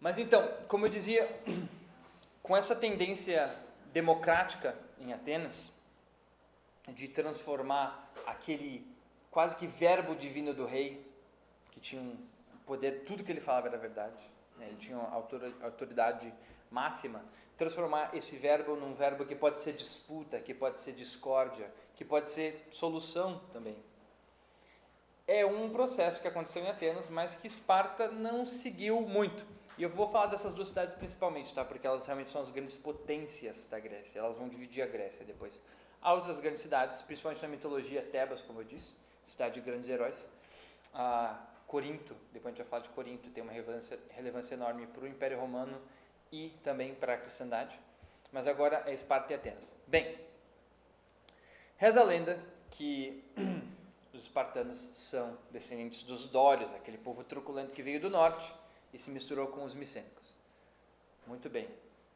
Mas então, como eu dizia, com essa tendência democrática em Atenas, de transformar aquele quase que verbo divino do rei, que tinha um poder, tudo que ele falava era verdade, né? Ele tinha uma autoridade máxima, transformar esse verbo num verbo que pode ser disputa, que pode ser discórdia, que pode ser solução também. É um processo que aconteceu em Atenas, mas que Esparta não seguiu muito. E eu vou falar dessas duas cidades principalmente, tá? Porque elas realmente são as grandes potências da Grécia. Elas vão dividir a Grécia depois. Há outras grandes cidades, principalmente na mitologia, Tebas, como eu disse, cidade de grandes heróis. Corinto, depois a gente vai falar de Corinto, tem uma relevância enorme para o Império Romano e também para a cristandade. Mas agora é Esparta e Atenas. Bem, reza a lenda que os espartanos são descendentes dos dórios, aquele povo truculento que veio do norte e se misturou com os micênicos. Muito bem.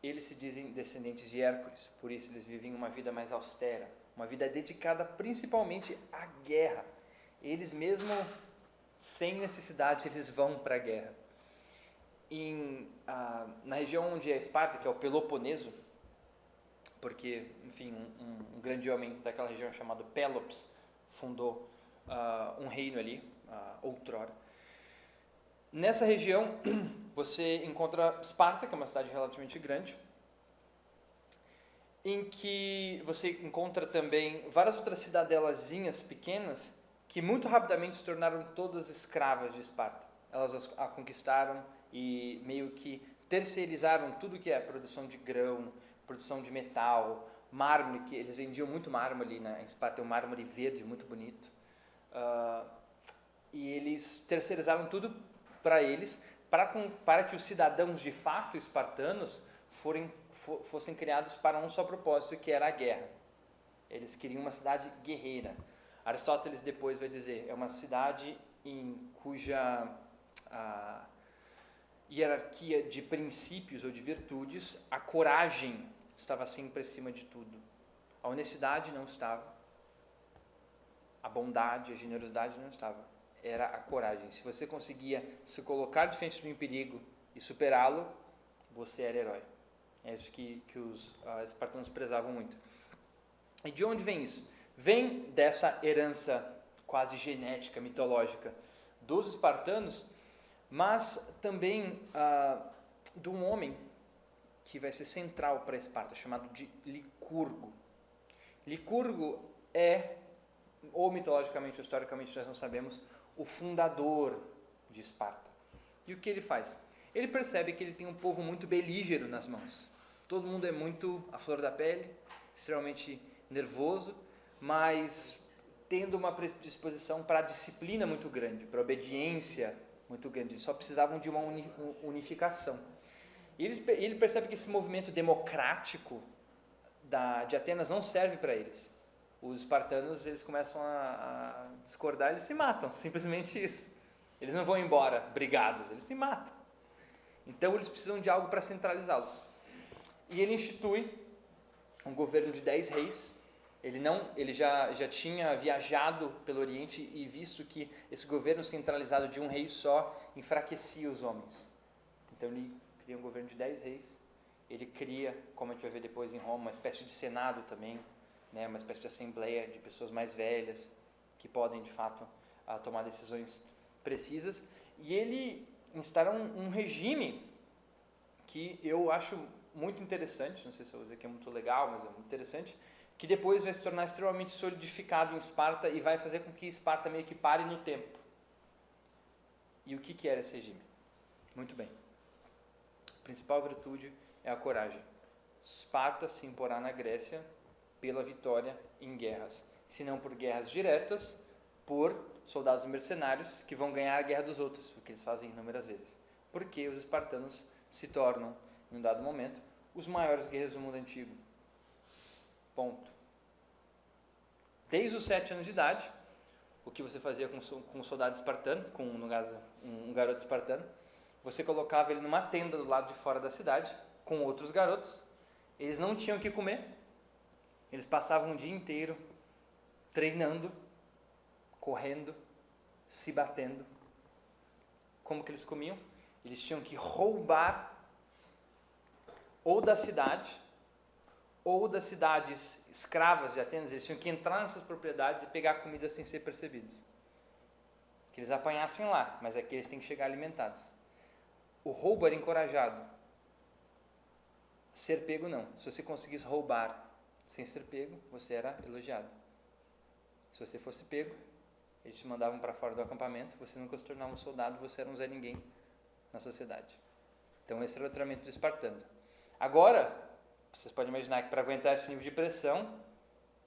Eles se dizem descendentes de Hércules, por isso eles vivem uma vida mais austera, uma vida dedicada principalmente à guerra. Eles mesmo, sem necessidade, eles vão para a guerra. Na região onde é Esparta, que é o Peloponeso, porque, enfim, um grande homem daquela região chamado Pélops fundou um reino ali, outrora. Nessa região, você encontra Esparta, que é uma cidade relativamente grande, em que você encontra também várias outras cidadelazinhas pequenas que muito rapidamente se tornaram todas escravas de Esparta. Elas a conquistaram e meio que terceirizaram tudo que é produção de grão, produção de metal, mármore, que eles vendiam muito mármore ali em Esparta, tem um mármore verde muito bonito. E eles terceirizaram tudo para eles, para que os cidadãos de fato espartanos fossem criados para um só propósito, que era a guerra. Eles queriam uma cidade guerreira. Aristóteles depois vai dizer, é uma cidade cuja hierarquia de princípios ou de virtudes, a coragem estava sempre acima de tudo. A honestidade não estava, a bondade, a generosidade não estava. Era a coragem. Se você conseguia se colocar de frente de um perigo e superá-lo, você era herói. É isso que os espartanos prezavam muito. E de onde vem isso? Vem dessa herança quase genética, mitológica dos espartanos, mas também de um homem que vai ser central para Esparta, chamado de Licurgo. Licurgo é, ou mitologicamente ou historicamente, nós não sabemos, o fundador de Esparta. E o que ele faz? Ele percebe que ele tem um povo muito belígero nas mãos. Todo mundo é muito à flor da pele, extremamente nervoso, mas tendo uma predisposição para a disciplina muito grande, para a obediência muito grande. Eles só precisavam de uma unificação. E ele percebe que esse movimento democrático de Atenas não serve para eles. Os espartanos, eles começam a discordar, eles se matam, simplesmente isso. Eles não vão embora brigados, eles se matam. Então eles precisam de algo para centralizá-los. E ele institui um governo de 10 reis. Ele já tinha viajado pelo Oriente e visto que esse governo centralizado de um rei só enfraquecia os homens. Então ele cria um governo de 10 reis. Ele cria, como a gente vai ver depois em Roma, uma espécie de senado também, né, uma espécie de assembleia de pessoas mais velhas que podem, de fato, tomar decisões precisas. E ele instaura um regime que eu acho muito interessante, não sei se eu vou dizer que é muito legal, mas é muito interessante, que depois vai se tornar extremamente solidificado em Esparta e vai fazer com que Esparta meio que pare no tempo. E o que era esse regime? Muito bem. A principal virtude é a coragem. Esparta se imporá na Grécia pela vitória em guerras, se não por guerras diretas, por soldados mercenários que vão ganhar a guerra dos outros, o que eles fazem inúmeras vezes. Porque os espartanos se tornam, em um dado momento, os maiores guerreiros do mundo antigo. Ponto. Desde os 7 anos de idade, o que você fazia com um soldado espartano, no caso um garoto espartano, você colocava ele numa tenda do lado de fora da cidade, com outros garotos, eles não tinham o que comer, eles passavam o dia inteiro treinando, correndo, se batendo. Como que eles comiam? Eles tinham que roubar ou da cidade, ou das cidades escravas de Atenas. Eles tinham que entrar nessas propriedades e pegar comida sem ser percebidos. Que eles apanhassem lá, mas aqui eles têm que chegar alimentados. O roubo era encorajado. Ser pego não. Se você conseguisse roubar sem ser pego, você era elogiado. Se você fosse pego, eles te mandavam para fora do acampamento, você nunca se tornava um soldado, você era um Zé Ninguém na sociedade. Então esse era o treinamento do espartano. Agora, vocês podem imaginar que para aguentar esse nível de pressão,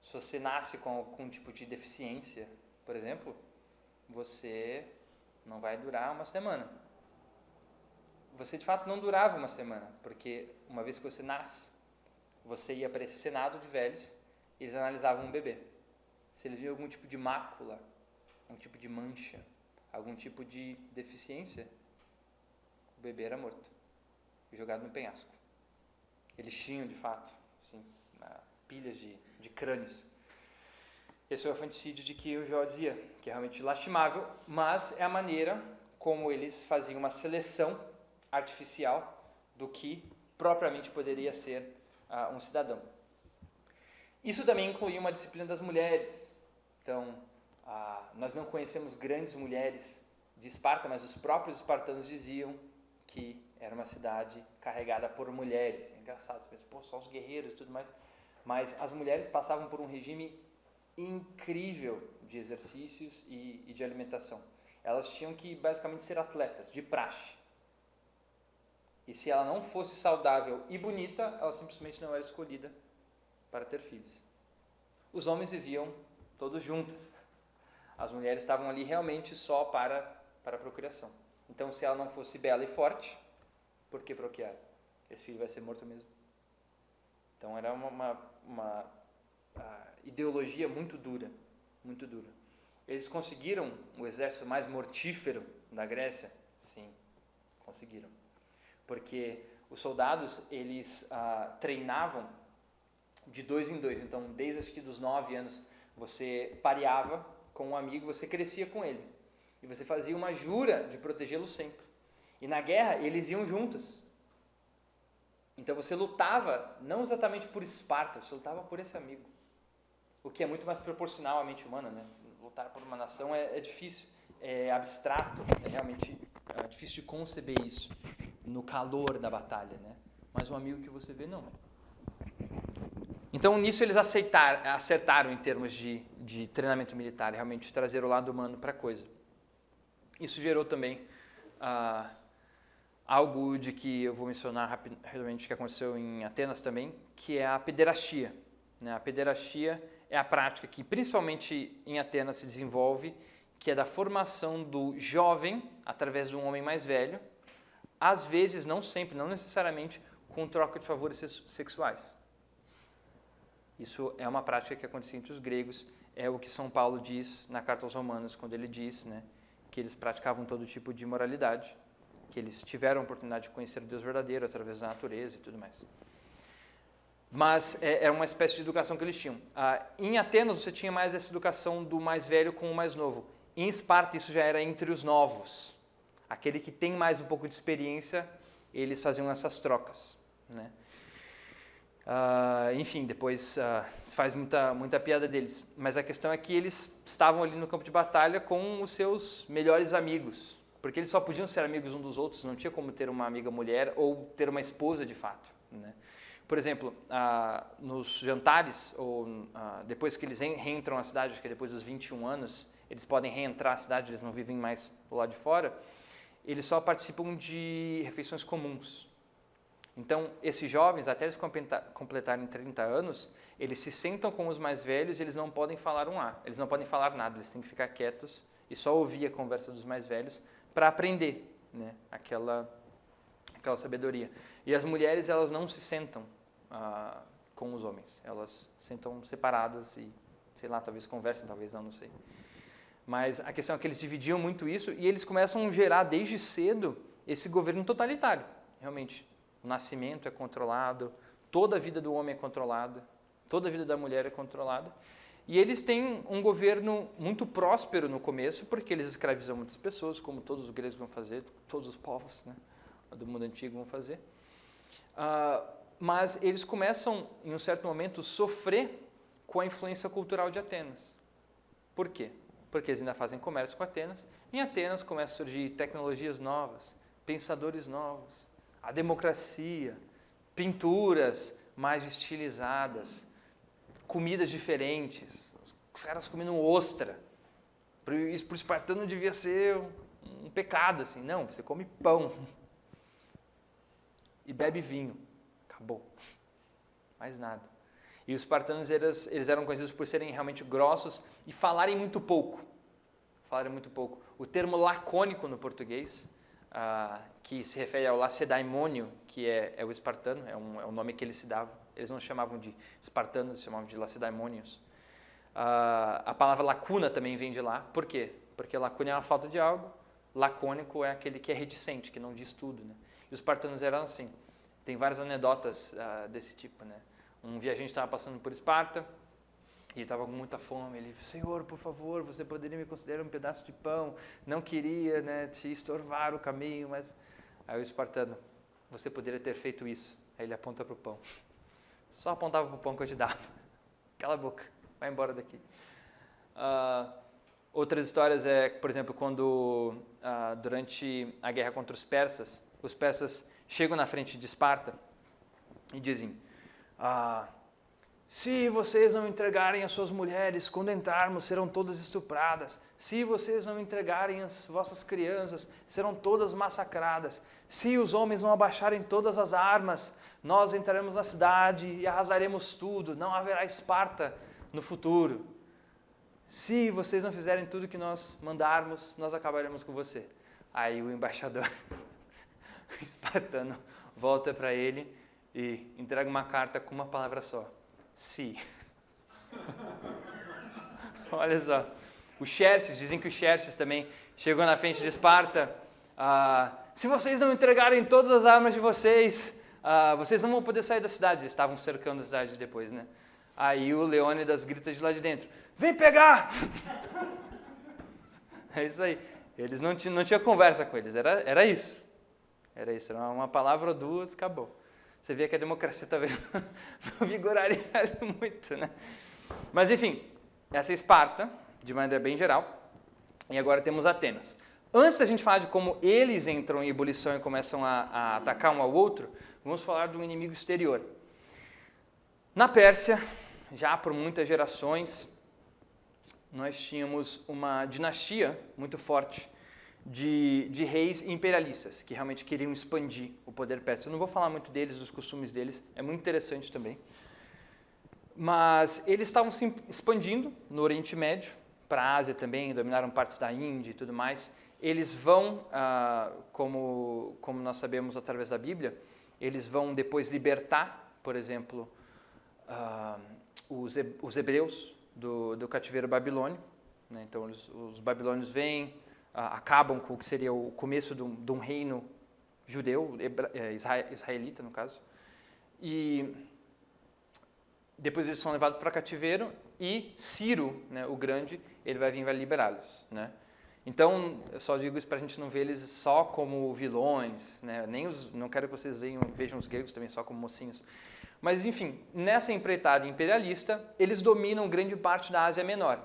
se você nasce com algum tipo de deficiência, por exemplo, você não vai durar uma semana. Você de fato não durava uma semana, porque uma vez que você nasce, você ia para esse senado de velhos e eles analisavam um bebê. Se eles viam algum tipo de mácula, algum tipo de mancha, algum tipo de deficiência, o bebê era morto e jogado no penhasco. Eles tinham, de fato, assim, pilhas de crânios. Esse é o infanticídio de que o Jó dizia, que é realmente lastimável, mas é a maneira como eles faziam uma seleção artificial do que propriamente poderia ser um cidadão. Isso também incluía uma disciplina das mulheres. Então, nós não conhecemos grandes mulheres de Esparta, mas os próprios espartanos diziam que era uma cidade carregada por mulheres. É engraçado, você pensa, pô, só os guerreiros e tudo mais. Mas as mulheres passavam por um regime incrível de exercícios e de alimentação. Elas tinham que basicamente ser atletas, de praxe. E se ela não fosse saudável e bonita, ela simplesmente não era escolhida para ter filhos. Os homens viviam todos juntos. As mulheres estavam ali realmente só para a procriação. Então, se ela não fosse bela e forte, por que procriar? Esse filho vai ser morto mesmo. Então, era uma ideologia muito dura, muito dura. Eles conseguiram o exército mais mortífero da Grécia? Sim, conseguiram. Porque os soldados, eles treinavam de 2 em 2. Então, desde acho que dos 9 anos, você pareava com um amigo, você crescia com ele. E você fazia uma jura de protegê-lo sempre. E na guerra, eles iam juntos. Então, você lutava não exatamente por Esparta, você lutava por esse amigo. O que é muito mais proporcional à mente humana, né? Lutar por uma nação é difícil, é abstrato, é realmente difícil de conceber isso no calor da batalha, né? Mas um amigo que você vê, não. Então, nisso eles acertaram em termos de treinamento militar, realmente trazer o lado humano para a coisa. Isso gerou também algo de que eu vou mencionar rapidamente que aconteceu em Atenas também, que é a pederastia. Né? A pederastia é a prática que principalmente em Atenas se desenvolve, que é da formação do jovem através de um homem mais velho, às vezes, não sempre, não necessariamente, com troca de favores sexuais. Isso é uma prática que acontecia entre os gregos, é o que São Paulo diz na Carta aos Romanos, quando ele diz, né, que eles praticavam todo tipo de imoralidade, que eles tiveram a oportunidade de conhecer o Deus verdadeiro através da natureza e tudo mais. Mas era uma espécie de educação que eles tinham. Em Atenas você tinha mais essa educação do mais velho com o mais novo. Em Esparta isso já era entre os novos. Aquele que tem mais um pouco de experiência, eles faziam essas trocas, né? Enfim, depois se faz muita piada deles. Mas a questão é que eles estavam ali no campo de batalha com os seus melhores amigos. Porque eles só podiam ser amigos uns dos outros, não tinha como ter uma amiga mulher ou ter uma esposa de fato, né? Por exemplo, nos jantares, ou depois que eles reentram à cidade, acho que depois dos 21 anos, eles podem reentrar à cidade, eles não vivem mais do lado de fora, eles só participam de refeições comuns. Então, esses jovens, até eles completarem 30 anos, eles se sentam com os mais velhos e eles não podem falar eles não podem falar nada, eles têm que ficar quietos e só ouvir a conversa dos mais velhos para aprender, né, aquela sabedoria. E as mulheres, elas não se sentam com os homens, elas sentam separadas e, sei lá, talvez conversem, talvez não sei. Mas a questão é que eles dividiam muito isso e eles começam a gerar desde cedo esse governo totalitário, realmente. O nascimento é controlado, toda a vida do homem é controlada, toda a vida da mulher é controlada. E eles têm um governo muito próspero no começo, porque eles escravizam muitas pessoas, como todos os gregos vão fazer, todos os povos, né, do mundo antigo vão fazer. Mas eles começam, em um certo momento, sofrer com a influência cultural de Atenas. Por quê? Porque eles ainda fazem comércio com Atenas. Em Atenas começam a surgir tecnologias novas, pensadores novos, a democracia, pinturas mais estilizadas, comidas diferentes, os caras comendo ostra. Isso para o espartano devia ser um pecado, assim. Não, você come pão e bebe vinho. Acabou. Mais nada. E os espartanos, eles eram conhecidos por serem realmente grossos e falarem muito pouco. O termo lacônico no português, que se refere ao lacedaimônio, que é o espartano, é o nome que eles se davam. Eles não chamavam de espartanos, eles chamavam de lacedaimônios. A palavra lacuna também vem de lá. Por quê? Porque lacuna é uma falta de algo, lacônico é aquele que é reticente, que não diz tudo, né? E os espartanos eram assim. Tem várias anedotas desse tipo, né? Um viajante estava passando por Esparta, e ele estava com muita fome. Ele, Senhor, por favor, você poderia me considerar um pedaço de pão? Não queria, né, te estorvar o caminho, mas... Aí o espartano, você poderia ter feito isso. Aí ele aponta para o pão. Só apontava para o pão que eu te dava. Cala a boca, vai embora daqui. Outras histórias por exemplo, quando durante a guerra contra os persas chegam na frente de Esparta e dizem, se vocês não entregarem as suas mulheres, quando entrarmos serão todas estupradas. Se vocês não entregarem as vossas crianças, serão todas massacradas. Se os homens não abaixarem todas as armas, nós entraremos na cidade e arrasaremos tudo. Não haverá Esparta no futuro. Se vocês não fizerem tudo que nós mandarmos, nós acabaremos com você. Aí o embaixador o espartano volta para ele e entrega uma carta com uma palavra só. Si. Olha só. O Xerxes, dizem que o Xerxes também chegou na frente de Esparta. Se vocês não entregarem todas as armas de vocês, vocês não vão poder sair da cidade. Eles estavam cercando a cidade depois, né? Aí o Leônidas grita de lá de dentro, vem pegar! É isso aí. Eles não tinham conversa com eles, era isso. Era isso, era uma palavra ou duas, acabou. Você vê que a democracia talvez não vigoraria muito, né? Mas enfim, essa é Esparta, de maneira bem geral, e agora temos Atenas. Antes da gente falar de como eles entram em ebulição e começam a atacar um ao outro, vamos falar de um inimigo exterior. Na Pérsia, já por muitas gerações, nós tínhamos uma dinastia muito forte de reis imperialistas, que realmente queriam expandir o poder persa. Eu não vou falar muito deles, dos costumes deles, é muito interessante também. Mas eles estavam se expandindo no Oriente Médio, para a Ásia também, dominaram partes da Índia e tudo mais. Eles vão, como nós sabemos através da Bíblia, eles vão depois libertar, por exemplo, os hebreus do cativeiro babilônio. Né? Então os babilônios vêm, acabam com o que seria o começo de um reino judeu, israelita no caso, e depois eles são levados para cativeiro e Ciro, né, o grande, ele vai vir e vai liberá-los. Né? Então, eu só digo isso para a gente não ver eles só como vilões, né? Não quero que vocês vejam os gregos também só como mocinhos. Mas, enfim, nessa empreitada imperialista, eles dominam grande parte da Ásia Menor.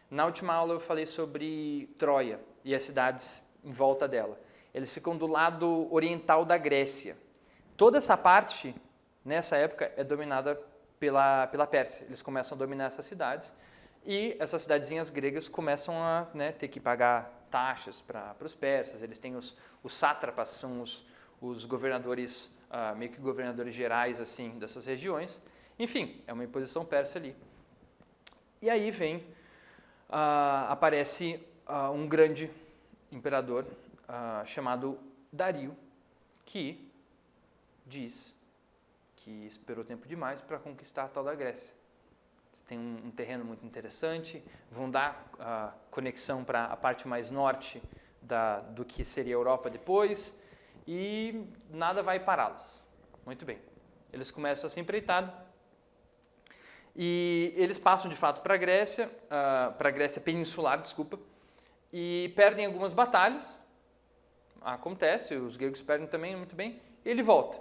Na última aula eu falei sobre Troia e as cidades em volta dela. Eles ficam do lado oriental da Grécia. Toda essa parte, nessa época, é dominada pela Pérsia. Eles começam a dominar essas cidades e essas cidadezinhas gregas começam a ter que pagar taxas para os persas. Eles têm os sátrapas, são os governadores, meio que governadores gerais assim, dessas regiões. Enfim, é uma imposição persa ali. E aí aparece um grande imperador chamado Dario, que diz que esperou tempo demais para conquistar a tal da Grécia. Tem um terreno muito interessante, vão dar conexão para a parte mais norte do que seria a Europa depois, e nada vai pará-los. Muito bem. Eles começam essa empreitada, E eles passam de fato para a Grécia peninsular, desculpa, e perdem algumas batalhas. Acontece, os gregos perdem também, muito bem. Ele volta.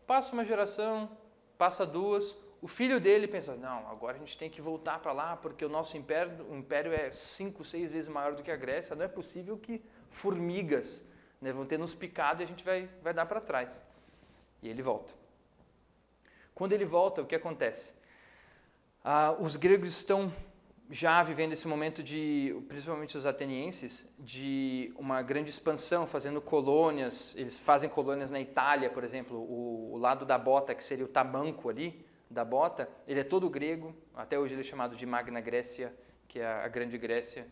Passa uma geração, passa duas. O filho dele pensa, não, agora a gente tem que voltar para lá porque o nosso império é 5, 6 vezes maior do que a Grécia. Não é possível que formigas, né, vão ter nos picado e a gente vai dar para trás. E ele volta. Quando ele volta, o que acontece? Os gregos estão já vivendo esse momento principalmente os atenienses, de uma grande expansão, fazendo colônias. Eles fazem colônias na Itália, por exemplo, o lado da bota, que seria o tamanco ali, da bota, ele é todo grego, até hoje ele é chamado de Magna Grécia, que é a Grande Grécia.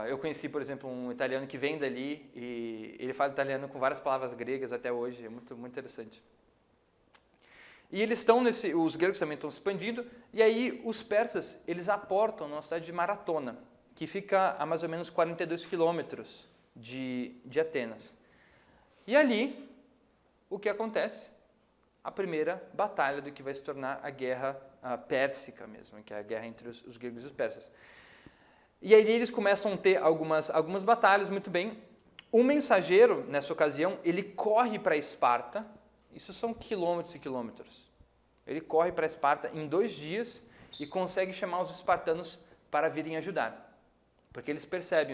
Eu conheci, por exemplo, um italiano que vem dali e ele fala italiano com várias palavras gregas até hoje, é muito, muito interessante. E eles estão os gregos também estão expandindo, e aí os persas, eles aportam na cidade de Maratona, que fica a mais ou menos 42 quilômetros de Atenas. E ali, o que acontece? A primeira batalha do que vai se tornar a guerra pérsica mesmo, que é a guerra entre os gregos e os persas. E aí eles começam a ter algumas batalhas, muito bem. O mensageiro, nessa ocasião, ele corre para Esparta. Isso são quilômetros e quilômetros. Ele corre para Esparta em 2 dias e consegue chamar os espartanos para virem ajudar. Porque os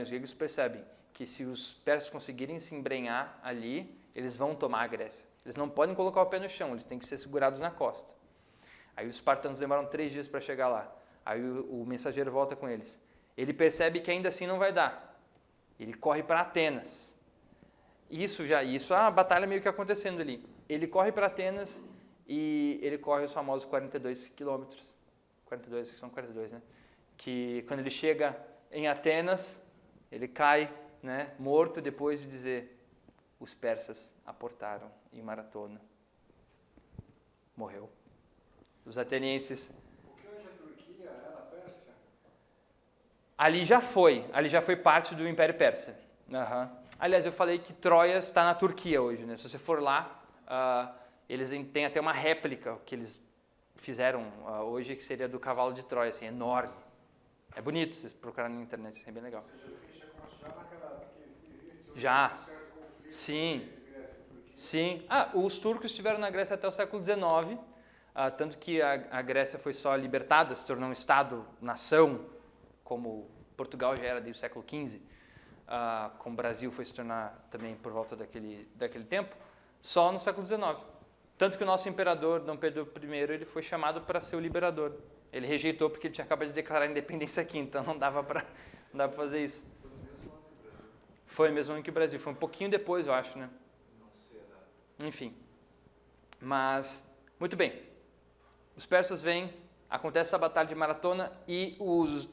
gregos percebem, que se os persas conseguirem se embrenhar ali, eles vão tomar a Grécia. Eles não podem colocar o pé no chão, eles têm que ser segurados na costa. Aí os espartanos demoram 3 dias para chegar lá. Aí o mensageiro volta com eles. Ele percebe que ainda assim não vai dar. Ele corre para Atenas. Isso a batalha meio que acontecendo ali. Ele corre para Atenas e ele corre os famosos 42 quilômetros. 42, são 42, né? Que quando ele chega em Atenas, ele cai, né, morto depois de dizer: os persas aportaram em Maratona. Morreu. Os atenienses... O que hoje é Turquia era a Pérsia? Ali já foi parte do Império Persa. Uhum. Aliás, eu falei que Troia está na Turquia hoje, né? Se você for lá, eles têm até uma réplica que eles fizeram hoje, que seria do cavalo de Troia, assim, enorme. É bonito, se vocês procurarem na internet, assim, é bem legal. Ou seja, já naquela que existe Já. um certo conflito. Sim. Entre Grécia e Turquia. Sim. Os turcos estiveram na Grécia até o século XIX, tanto que a Grécia foi só libertada, se tornou um Estado-nação, como Portugal já era desde o século XV, como o Brasil foi se tornar também por volta daquele tempo, só no século XIX. Tanto que o nosso imperador, Dom Pedro I, ele foi chamado para ser o liberador. Ele rejeitou porque ele tinha acabado de declarar a independência aqui, então não dava para fazer isso. Foi o mesmo ano que o Brasil. Foi um pouquinho depois, eu acho, né? Não sei a data. Enfim. Mas, muito bem. Os persas vêm, acontece essa batalha de Maratona e os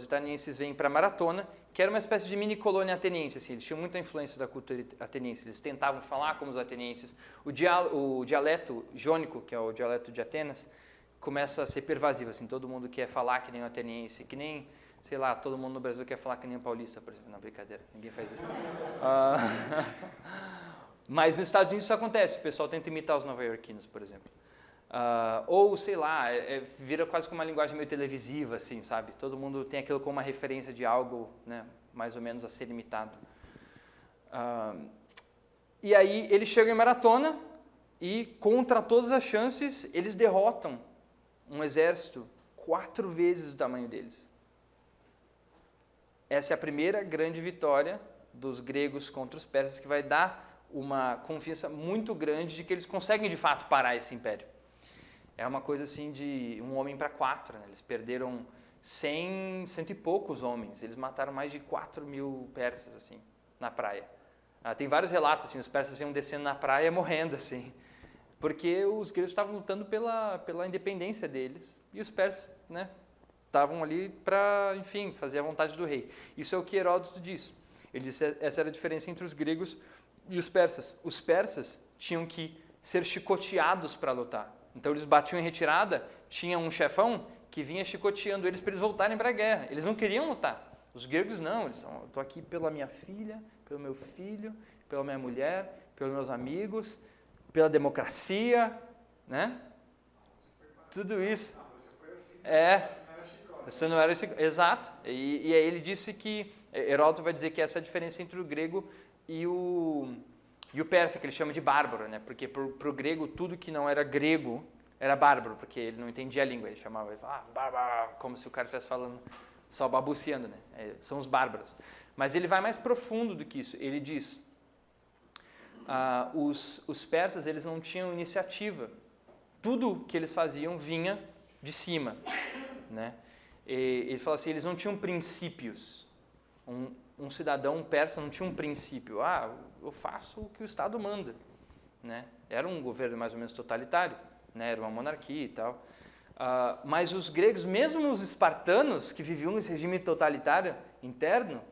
atenienses vêm para Maratona, que era uma espécie de mini colônia ateniense. Assim, eles tinham muita influência da cultura ateniense. Eles tentavam falar como os atenienses. O dialeto jônico, que é o dialeto de Atenas, começa a ser pervasivo. Assim, todo mundo quer falar que nem o ateniense, que nem, sei lá, todo mundo no Brasil quer falar que nem o paulista, por exemplo. Não, brincadeira, ninguém faz isso. Mas nos Estados Unidos isso acontece. O pessoal tenta imitar os nova-iorquinos, por exemplo. Ou, sei lá, vira quase como uma linguagem meio televisiva, assim, sabe? Todo mundo tem aquilo como uma referência de algo, né, mais ou menos a ser imitado. E aí eles chegam em Maratona e, contra todas as chances, eles derrotam um exército 4 vezes o tamanho deles. Essa é a primeira grande vitória dos gregos contra os persas, que vai dar uma confiança muito grande de que eles conseguem, de fato, parar esse império. É uma coisa assim de 1 homem para 4, né? Eles perderam 100 e poucos homens. Eles mataram mais de 4.000 persas, assim, na praia. Tem vários relatos, assim, os persas iam descendo na praia morrendo, assim, porque os gregos estavam lutando pela independência deles e os persas, né, estavam ali para, enfim, fazer a vontade do rei. Isso é o que Heródoto diz. Ele disse essa era a diferença entre os gregos e os persas. Os persas tinham que ser chicoteados para lutar. Então eles batiam em retirada, tinha um chefão que vinha chicoteando eles para eles voltarem para a guerra. Eles não queriam lutar. Os gregos não, eles eu estou aqui pela minha filha, pelo meu filho, pela minha mulher, pelos meus amigos, pela democracia, né? Tudo isso. Você Era chicote. Você não era exato. E aí ele disse que, Heródoto vai dizer que essa é a diferença entre o grego e o persa, que ele chama de bárbaro, né? Porque para o grego, tudo que não era grego era bárbaro, porque ele não entendia a língua. Ele chamava, bárbaro, como se o cara estivesse falando, só balbuciando, né? São os bárbaros. Mas ele vai mais profundo do que isso. Ele diz, os persas, eles não tinham iniciativa. Tudo que eles faziam vinha de cima, né? Ele fala assim, eles não tinham princípios. Um cidadão persa não tinha um princípio. Eu faço o que o Estado manda, né? Era um governo mais ou menos totalitário, né? Era uma monarquia e tal. Mas os gregos, mesmo os espartanos, que viviam nesse regime totalitário interno,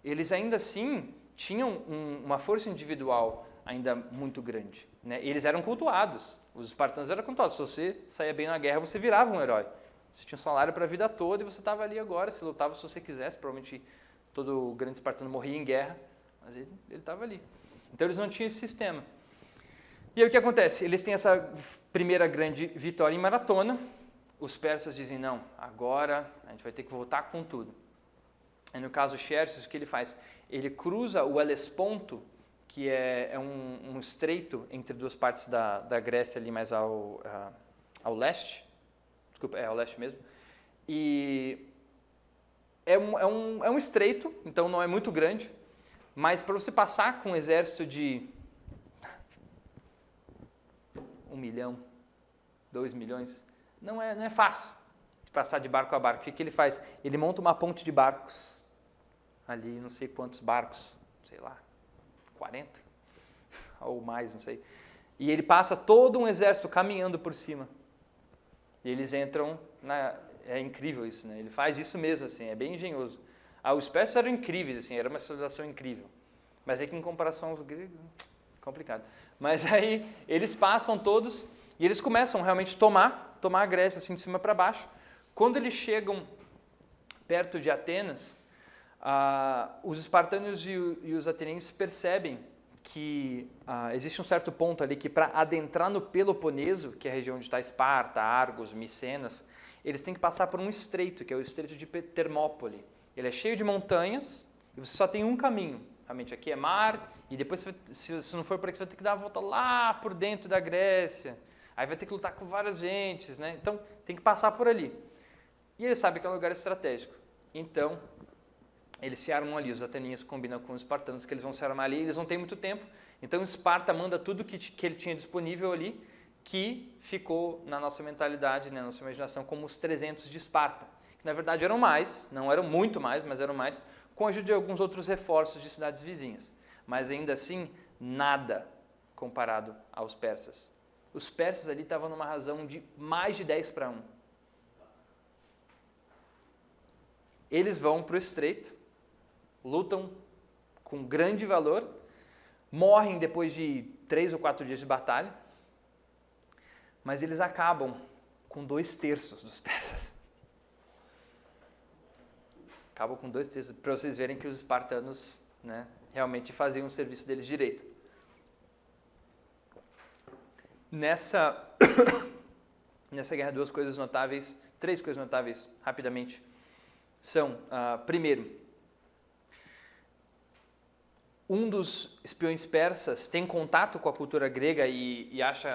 eles ainda assim tinham uma força individual ainda muito grande, né? Eles eram cultuados. Os espartanos eram cultuados. Se você saía bem na guerra, você virava um herói. Você tinha um salário para a vida toda e você estava ali agora. Se lutava se você quisesse, provavelmente todo grande espartano morria em guerra, mas ele estava ali. Então eles não tinham esse sistema. E aí o que acontece? Eles têm essa primeira grande vitória em maratona. Os persas dizem, não, agora a gente vai ter que voltar com tudo. E no caso Xerxes, o que ele faz? Ele cruza o Helesponto, que é um estreito entre duas partes da Grécia ali mais ao leste. Desculpa, ao leste mesmo. E é um estreito, então não é muito grande, mas para você passar com um exército de 1 milhão, 2 milhões, não é fácil de passar de barco a barco. O que ele faz? Ele monta uma ponte de barcos, ali não sei quantos barcos, sei lá, 40 ou mais, não sei. E ele passa todo um exército caminhando por cima. E eles entram é incrível isso, né? Ele faz isso mesmo, assim, é bem engenhoso. Os persas eram incríveis, assim, era uma civilização incrível. Mas é que em comparação aos gregos, complicado. Mas aí eles passam todos e eles começam realmente a tomar a Grécia, assim, de cima para baixo. Quando eles chegam perto de Atenas, os espartanos e os atenienses percebem que existe um certo ponto ali que para adentrar no Peloponeso, que é a região onde está Esparta, Argos, Micenas, eles têm que passar por um estreito, que é o estreito de Termópole. Ele é cheio de montanhas e você só tem um caminho. Realmente aqui é mar e depois, se não for por aqui, você vai ter que dar a volta lá por dentro da Grécia. Aí vai ter que lutar com várias gentes, né? Então tem que passar por ali. E eles sabem que é um lugar estratégico. Então eles se armam ali, os atenienses combinam com os espartanos que eles vão se armar ali, eles não têm muito tempo, então Esparta manda tudo que ele tinha disponível ali, que ficou na nossa mentalidade, na nossa imaginação, como os 300 de Esparta, que na verdade eram mais, não eram muito mais, mas eram mais, com a ajuda de alguns outros reforços de cidades vizinhas, mas ainda assim, nada comparado aos persas. Os persas ali estavam numa razão de mais de 10-1. Eles vão para o estreito, lutam com grande valor, morrem depois de 3 ou 4 dias de batalha, mas eles acabam com 2/3 dos persas. Acabam com 2/3, para vocês verem que os espartanos, né, realmente faziam o serviço deles direito. Nessa guerra, três coisas notáveis, rapidamente, são, primeiro, um dos espiões persas tem contato com a cultura grega e acha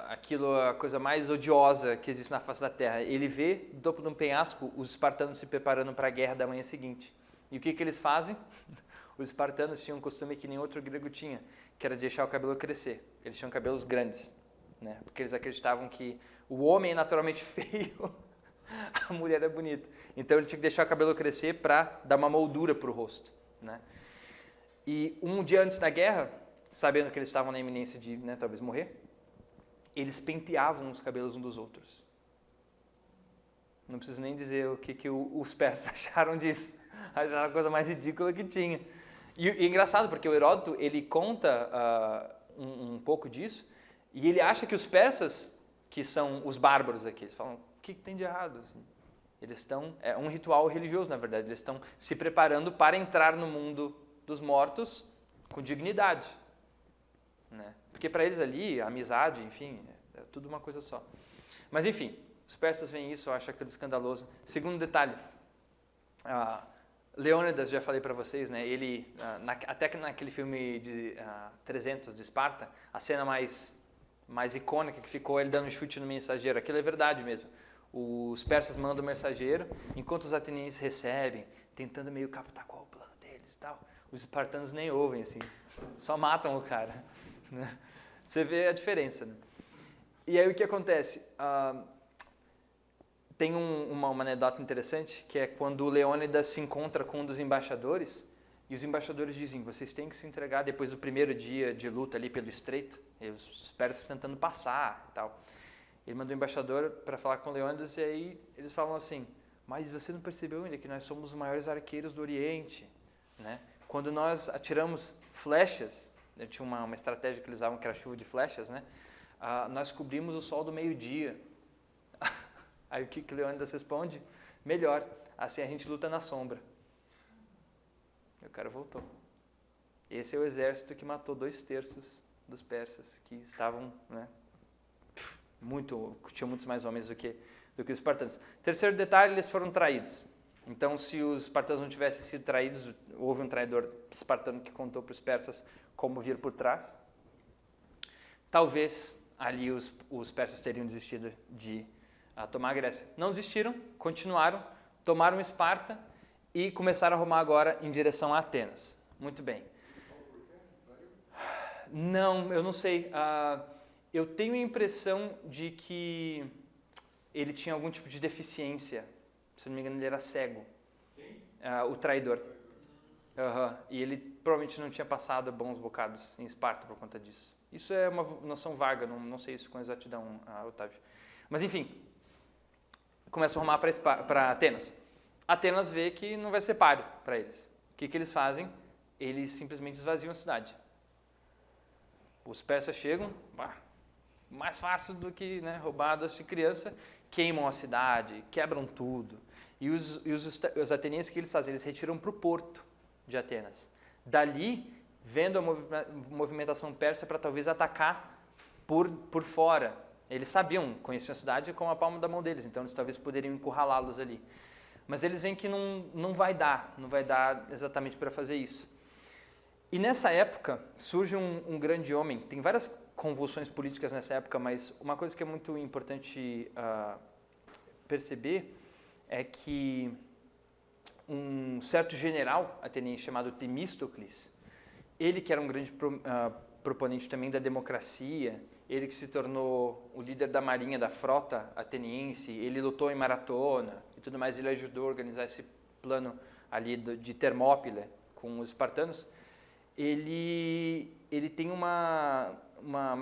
aquilo a coisa mais odiosa que existe na face da terra. Ele vê, do topo de um penhasco, os espartanos se preparando para a guerra da manhã seguinte. E o que eles fazem? Os espartanos tinham um costume que nem outro grego tinha, que era de deixar o cabelo crescer. Eles tinham cabelos grandes, né? Porque eles acreditavam que o homem é naturalmente feio, a mulher é bonita. Então ele tinha que deixar o cabelo crescer para dar uma moldura para o rosto, né? E um dia antes da guerra, sabendo que eles estavam na iminência de, né, talvez morrer, eles penteavam os cabelos uns dos outros. Não preciso nem dizer o que os persas acharam disso. Acharam a coisa mais ridícula que tinha. E é engraçado, porque o Heródoto, ele conta um pouco disso, e ele acha que os persas, que são os bárbaros aqui, eles falam, o que tem de errado? Assim, eles estão, é um ritual religioso, na verdade, eles estão se preparando para entrar no mundo dos mortos com dignidade, né? Porque para eles ali, a amizade, enfim, é tudo uma coisa só. Mas enfim, Os persas veem isso, acham aquilo escandaloso. Segundo detalhe, Leônidas, já falei para vocês, né? Ele, até que naquele filme de 300 de Esparta, a cena mais icônica que ficou ele dando um chute no mensageiro, aquilo é verdade mesmo. Os persas mandam o mensageiro, enquanto os atenienses recebem, tentando meio captar qual é o plano deles e tal. Os espartanos nem ouvem, assim, só matam o cara. Né? Você vê a diferença, né? E aí o que acontece? Tem uma anedota interessante, que é quando o Leônidas se encontra com um dos embaixadores, e os embaixadores dizem, vocês têm que se entregar depois do primeiro dia de luta ali pelo estreito, e os persas tentando passar e tal. Ele mandou o embaixador para falar com o Leônidas, e aí eles falam assim, mas você não percebeu ainda que nós somos os maiores arqueiros do Oriente, né? Quando nós atiramos flechas, tinha uma estratégia que eles usavam que era chuva de flechas, né? Nós cobrimos o sol do meio-dia. Aí o que Leônidas responde? Melhor, assim a gente luta na sombra. E o cara voltou. Esse é o exército que matou 2/3 dos persas, que estavam, né, tinham muitos mais homens do que os espartanos. Terceiro detalhe, eles foram traídos. Então, se os espartanos não tivessem sido traídos, houve um traidor espartano que contou para os persas como vir por trás. Talvez ali os persas teriam desistido de tomar a Grécia. Não desistiram, continuaram, tomaram Esparta e começaram a rumar agora em direção a Atenas. Muito bem. Não, eu não sei. Eu tenho a impressão de que ele tinha algum tipo de deficiência. Se não me engano, ele era cego. Quem? O traidor. E ele provavelmente não tinha passado bons bocados em Esparta por conta disso. Isso é uma noção vaga, não sei isso com exatidão, Otávio. Mas enfim, começam a rumar para Atenas. Atenas vê que não vai ser páreo para eles. O que eles fazem? Eles simplesmente esvaziam a cidade. Os persas chegam, mais fácil do que, né, roubadas de criança, queimam a cidade, quebram tudo. E os atenienses, o que eles fazem? Eles retiram para o porto de Atenas. Dali, vendo a movimentação persa para talvez atacar por fora. Eles sabiam, conheciam a cidade com a palma da mão deles, então eles talvez poderiam encurralá-los ali. Mas eles veem que não vai dar exatamente para fazer isso. E nessa época surge um grande homem, tem várias convulsões políticas nessa época, mas uma coisa que é muito importante perceber é que um certo general ateniense chamado Temístocles, ele que era um grande proponente também da democracia, ele que se tornou o líder da marinha, da frota ateniense, ele lutou em maratona e tudo mais, ele ajudou a organizar esse plano ali de Termópila com os espartanos. Ele tem uma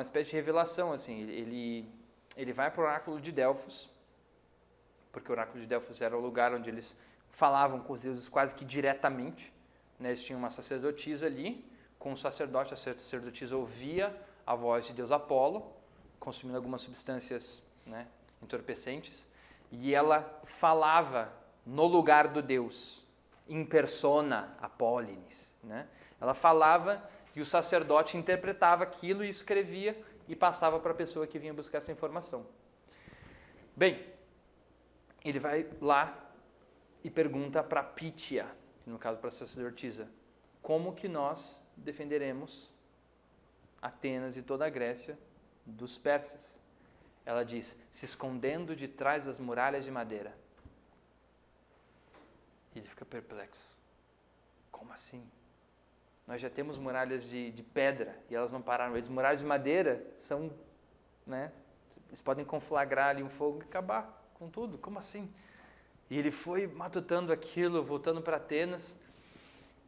espécie de revelação, assim, ele vai para o oráculo de Delfos, porque o oráculo de Delfos era o lugar onde eles falavam com os deuses quase que diretamente, né? Eles tinham uma sacerdotisa ali, com o sacerdote, a sacerdotisa ouvia a voz de Deus Apolo, consumindo algumas substâncias, né, entorpecentes, e ela falava no lugar do Deus, in persona Apollinis, né? Ela falava e o sacerdote interpretava aquilo e escrevia e passava para a pessoa que vinha buscar essa informação. Bem, ele vai lá e pergunta para Pítia, no caso para a sacerdotisa, como que nós defenderemos Atenas e toda a Grécia dos persas? Ela diz, se escondendo de trás das muralhas de madeira. E ele fica perplexo. Como assim? Nós já temos muralhas de pedra e elas não pararam. As muralhas de madeira são, né, eles podem conflagrar ali um fogo e acabar com tudo. Como assim? E ele foi matutando aquilo, voltando para Atenas,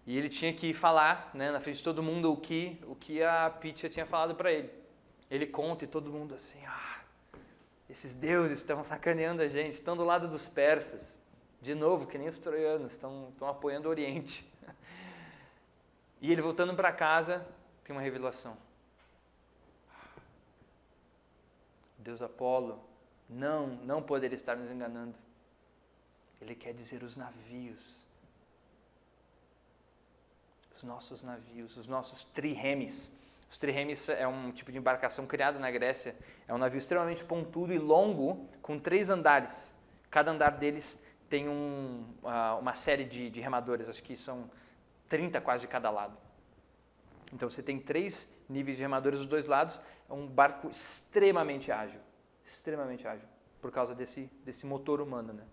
e ele tinha que falar, né, na frente de todo mundo o que a Pítia tinha falado para ele. Ele conta e todo mundo assim, esses deuses estão sacaneando a gente, estão do lado dos persas. De novo, que nem os troianos, estão apoiando o Oriente. E ele voltando para casa, tem uma revelação. Deus Apolo não poderia estar nos enganando. Ele quer dizer os navios. Os nossos navios, os nossos triremes, Os triremes é um tipo de embarcação criado na Grécia. É um navio extremamente pontudo e longo, com 3 andares. Cada andar deles tem uma série de remadores, acho que são 30 quase de cada lado. Então você tem 3 níveis de remadores dos 2 lados. É um barco extremamente ágil, por causa desse motor humano, né?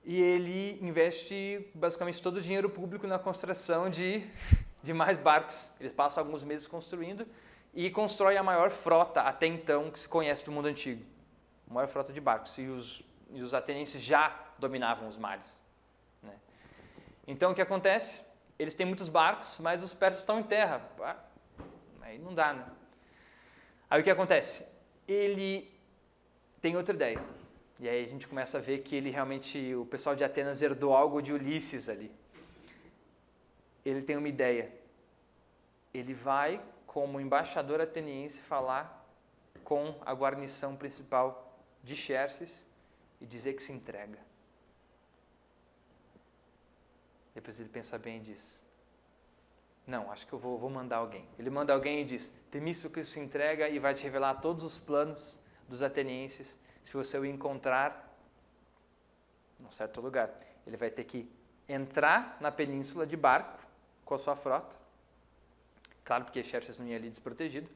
E ele investe basicamente todo o dinheiro público na construção de mais barcos. Eles passam alguns meses construindo e constrói a maior frota até então que se conhece do mundo antigo. A maior frota de barcos. E os atenienses já dominavam os mares, né? Então o que acontece? Eles têm muitos barcos, mas os persas estão em terra. Aí não dá, né? Aí o que acontece? Ele tem outra ideia. E aí a gente começa a ver que o pessoal de Atenas herdou algo de Ulisses ali. Ele tem uma ideia. Ele vai, como embaixador ateniense, falar com a guarnição principal de Xerxes e dizer que se entrega. Depois ele pensa bem e diz: não, acho que eu vou mandar alguém. Ele manda alguém e diz: Temístocles se entrega e vai te revelar todos os planos dos atenienses. Se você o encontrar num certo lugar, ele vai ter que entrar na península de barco com a sua frota, claro, porque Xerxes não ia ali desprotegido,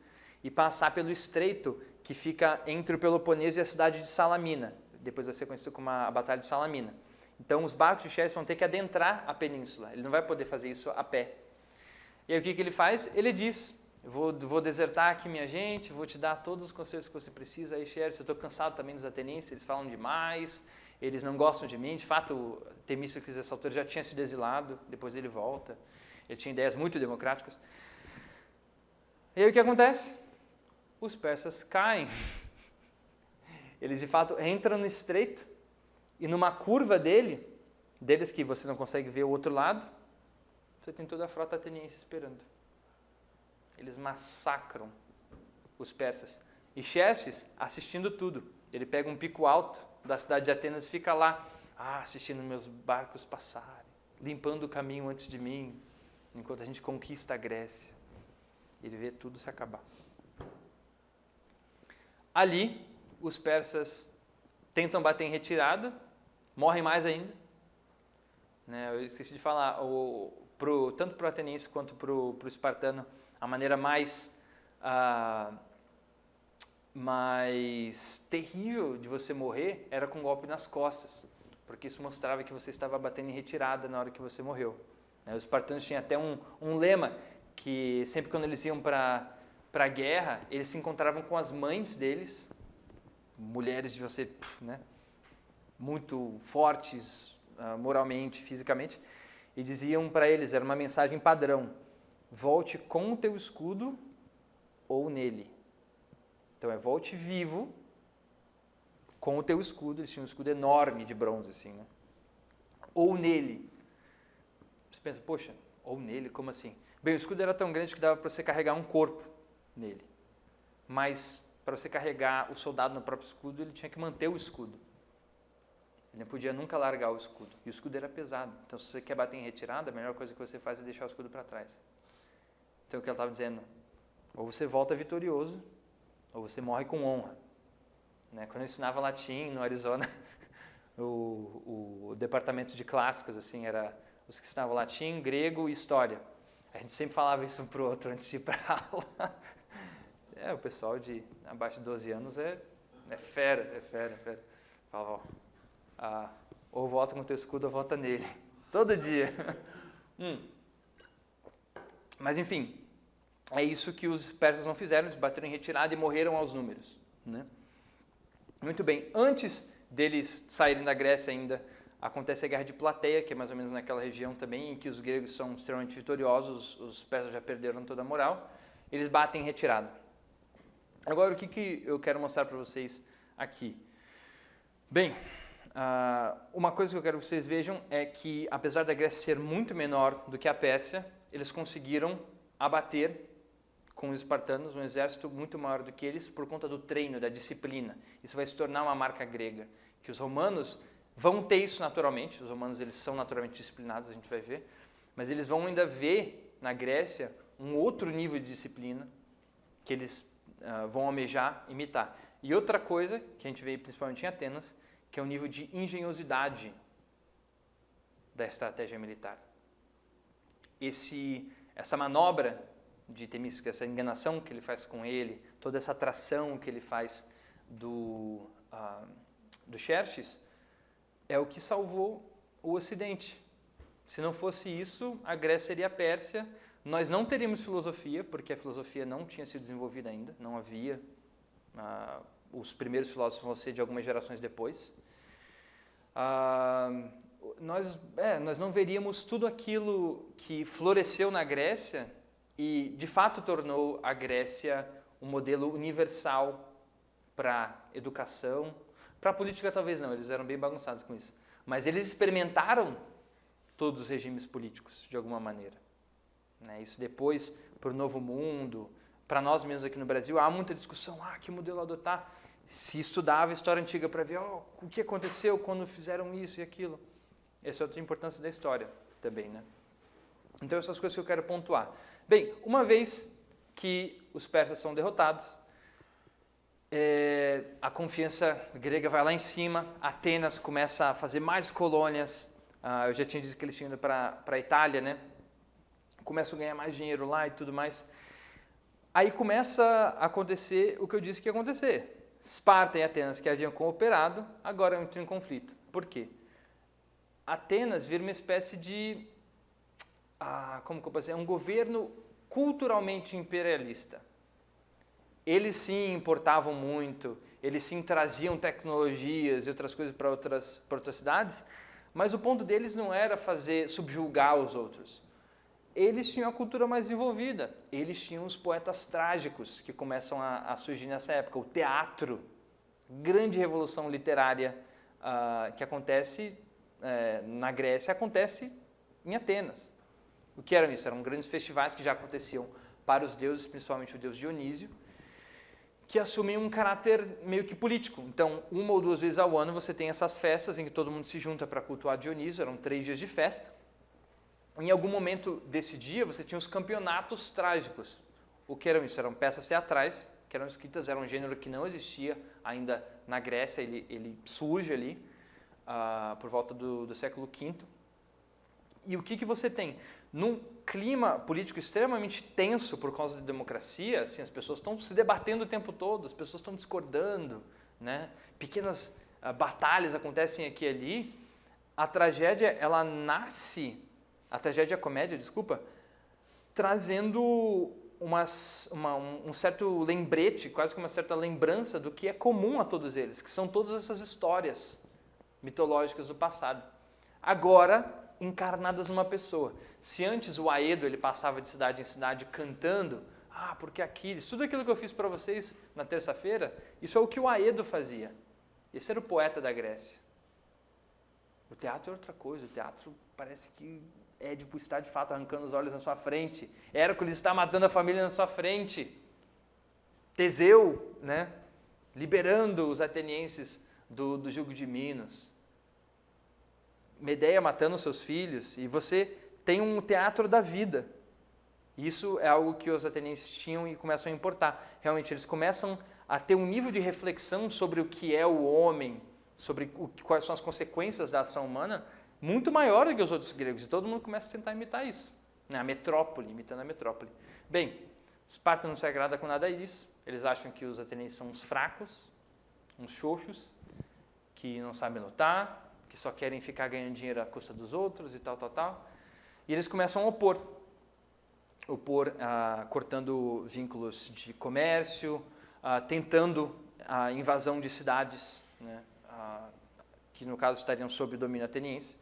e passar pelo estreito que fica entre o Peloponeso e a cidade de Salamina. Depois vai ser conhecido como a Batalha de Salamina. Então os barcos de Xerxes vão ter que adentrar a península, ele não vai poder fazer isso a pé. E aí o que ele faz? Ele diz: eu vou desertar aqui minha gente, vou te dar todos os conselhos que você precisa. Aí, Xerxes, eu estou cansado também dos atenienses, eles falam demais, eles não gostam de mim. De fato, Temístocles, nessa altura, já tinha sido exilado, depois ele volta. Ele tinha ideias muito democráticas. E aí o que acontece? Os persas caem. Eles, de fato, entram no estreito e numa curva deles que você não consegue ver o outro lado, você tem toda a frota ateniense esperando. Eles massacram os persas. E Xerxes, assistindo tudo, ele pega um pico alto da cidade de Atenas e fica lá, assistindo meus barcos passarem, limpando o caminho antes de mim, enquanto a gente conquista a Grécia. Ele vê tudo se acabar. Ali, os persas tentam bater em retirada, morrem mais ainda. Né? Eu esqueci de falar, tanto para o ateniense quanto para o espartano, a maneira mais terrível de você morrer era com um golpe nas costas, porque isso mostrava que você estava batendo em retirada na hora que você morreu. Os espartanos tinham até um lema, que sempre quando eles iam para a guerra, eles se encontravam com as mães deles, mulheres de você, né, muito fortes moralmente, fisicamente, e diziam para eles, era uma mensagem padrão: volte com o teu escudo ou nele. Então volte vivo com o teu escudo. Eles tinham um escudo enorme de bronze assim, né? Ou nele. Você pensa, poxa, ou nele, como assim? Bem, o escudo era tão grande que dava para você carregar um corpo nele. Mas para você carregar o soldado no próprio escudo, ele tinha que manter o escudo. Ele não podia nunca largar o escudo. E o escudo era pesado. Então se você quer bater em retirada, a melhor coisa que você faz é deixar o escudo para trás. Então o que ela estava dizendo, ou você volta vitorioso, ou você morre com honra. Né? Quando eu ensinava latim no Arizona, o departamento de clássicos assim, era os que ensinavam latim, grego e história. A gente sempre falava isso um para o outro antes de ir para a aula. O pessoal de abaixo de 12 anos é fera. Falava, ou volta com o teu escudo ou volta nele. Todo dia. Mas enfim, é isso que os persas não fizeram, eles bateram em retirada e morreram aos números. Né? Muito bem, antes deles saírem da Grécia ainda, acontece a Guerra de Plateia, que é mais ou menos naquela região também, em que os gregos são extremamente vitoriosos, os persas já perderam toda a moral, eles batem em retirada. Agora, o que eu quero mostrar para vocês aqui? Bem, uma coisa que eu quero que vocês vejam é que, apesar da Grécia ser muito menor do que a Pérsia, eles conseguiram abater com os espartanos um exército muito maior do que eles por conta do treino, da disciplina. Isso vai se tornar uma marca grega, que os romanos vão ter isso naturalmente, os romanos eles são naturalmente disciplinados, a gente vai ver, mas eles vão ainda ver na Grécia um outro nível de disciplina que eles vão almejar imitar. E outra coisa que a gente vê principalmente em Atenas, que é o nível de engenhosidade da estratégia militar. Essa manobra de Temístocles, essa enganação que ele faz com ele, toda essa atração que ele faz do Xerxes, é o que salvou o Ocidente. Se não fosse isso, a Grécia seria a Pérsia. Nós não teríamos filosofia, porque a filosofia não tinha sido desenvolvida ainda, não havia. Os primeiros filósofos vão ser de algumas gerações depois. Nós não veríamos tudo aquilo que floresceu na Grécia e, de fato, tornou a Grécia um modelo universal para educação. Para a política, talvez não, eles eram bem bagunçados com isso. Mas eles experimentaram todos os regimes políticos, de alguma maneira. Isso depois, para o Novo Mundo, para nós mesmos aqui no Brasil, há muita discussão, que modelo adotar? Se estudava a história antiga para ver o que aconteceu quando fizeram isso e aquilo. Essa é outra importância da história também, né? Então, essas coisas que eu quero pontuar. Bem, uma vez que os persas são derrotados, a confiança grega vai lá em cima, Atenas começa a fazer mais colônias, eu já tinha dito que eles tinham ido para a Itália, né? Começam a ganhar mais dinheiro lá e tudo mais. Aí começa a acontecer o que eu disse que ia acontecer. Esparta e Atenas, que haviam cooperado, agora entram em conflito. Por quê? Atenas vira uma espécie de, como que eu posso dizer, um governo culturalmente imperialista. Eles sim importavam muito, eles sim traziam tecnologias e outras coisas para outras cidades, mas o ponto deles não era subjugar os outros. Eles tinham a cultura mais desenvolvida, eles tinham os poetas trágicos que começam a surgir nessa época, o teatro, grande revolução literária que acontece na Grécia, acontece em Atenas. O que eram isso? Eram grandes festivais que já aconteciam para os deuses, principalmente o deus Dionísio, que assumiam um caráter meio que político. Então, 1 ou 2 vezes ao ano você tem essas festas em que todo mundo se junta para cultuar Dionísio, eram 3 dias de festa. Em algum momento desse dia você tinha os campeonatos trágicos. O que eram isso? Eram peças teatrais, que eram escritas, era um gênero que não existia ainda na Grécia, ele surge ali por volta do século V. E o que você tem? Num clima político extremamente tenso por causa da democracia, assim, as pessoas estão se debatendo o tempo todo, as pessoas estão discordando, né? Pequenas batalhas acontecem aqui e ali. A tragédia, a comédia, desculpa, trazendo um certo lembrete, quase que uma certa lembrança do que é comum a todos eles, que são todas essas histórias mitológicas do passado. Agora, encarnadas numa pessoa. Se antes o Aedo ele passava de cidade em cidade cantando, porque Aquiles, tudo aquilo que eu fiz para vocês na terça-feira, isso é o que o Aedo fazia. Esse era o poeta da Grécia. O teatro é outra coisa, o teatro parece que Édipo está de fato arrancando os olhos na sua frente, Hércules está matando a família na sua frente, Teseu, né, liberando os atenienses do jugo de Minos, Medeia matando seus filhos, e você tem um teatro da vida. Isso é algo que os atenienses tinham e começam a importar. Realmente, eles começam a ter um nível de reflexão sobre o que é o homem, sobre quais são as consequências da ação humana, muito maior do que os outros gregos. E todo mundo começa a tentar imitar isso. A metrópole, imitando a metrópole. Bem, Esparta não se agrada com nada disso. Eles acham que os atenienses são uns fracos, uns xoxos, que não sabem lutar, que só querem ficar ganhando dinheiro à custa dos outros e tal. E eles começam a opor, cortando vínculos de comércio, tentando a invasão de cidades, né, que no caso estariam sob o domínio ateniense.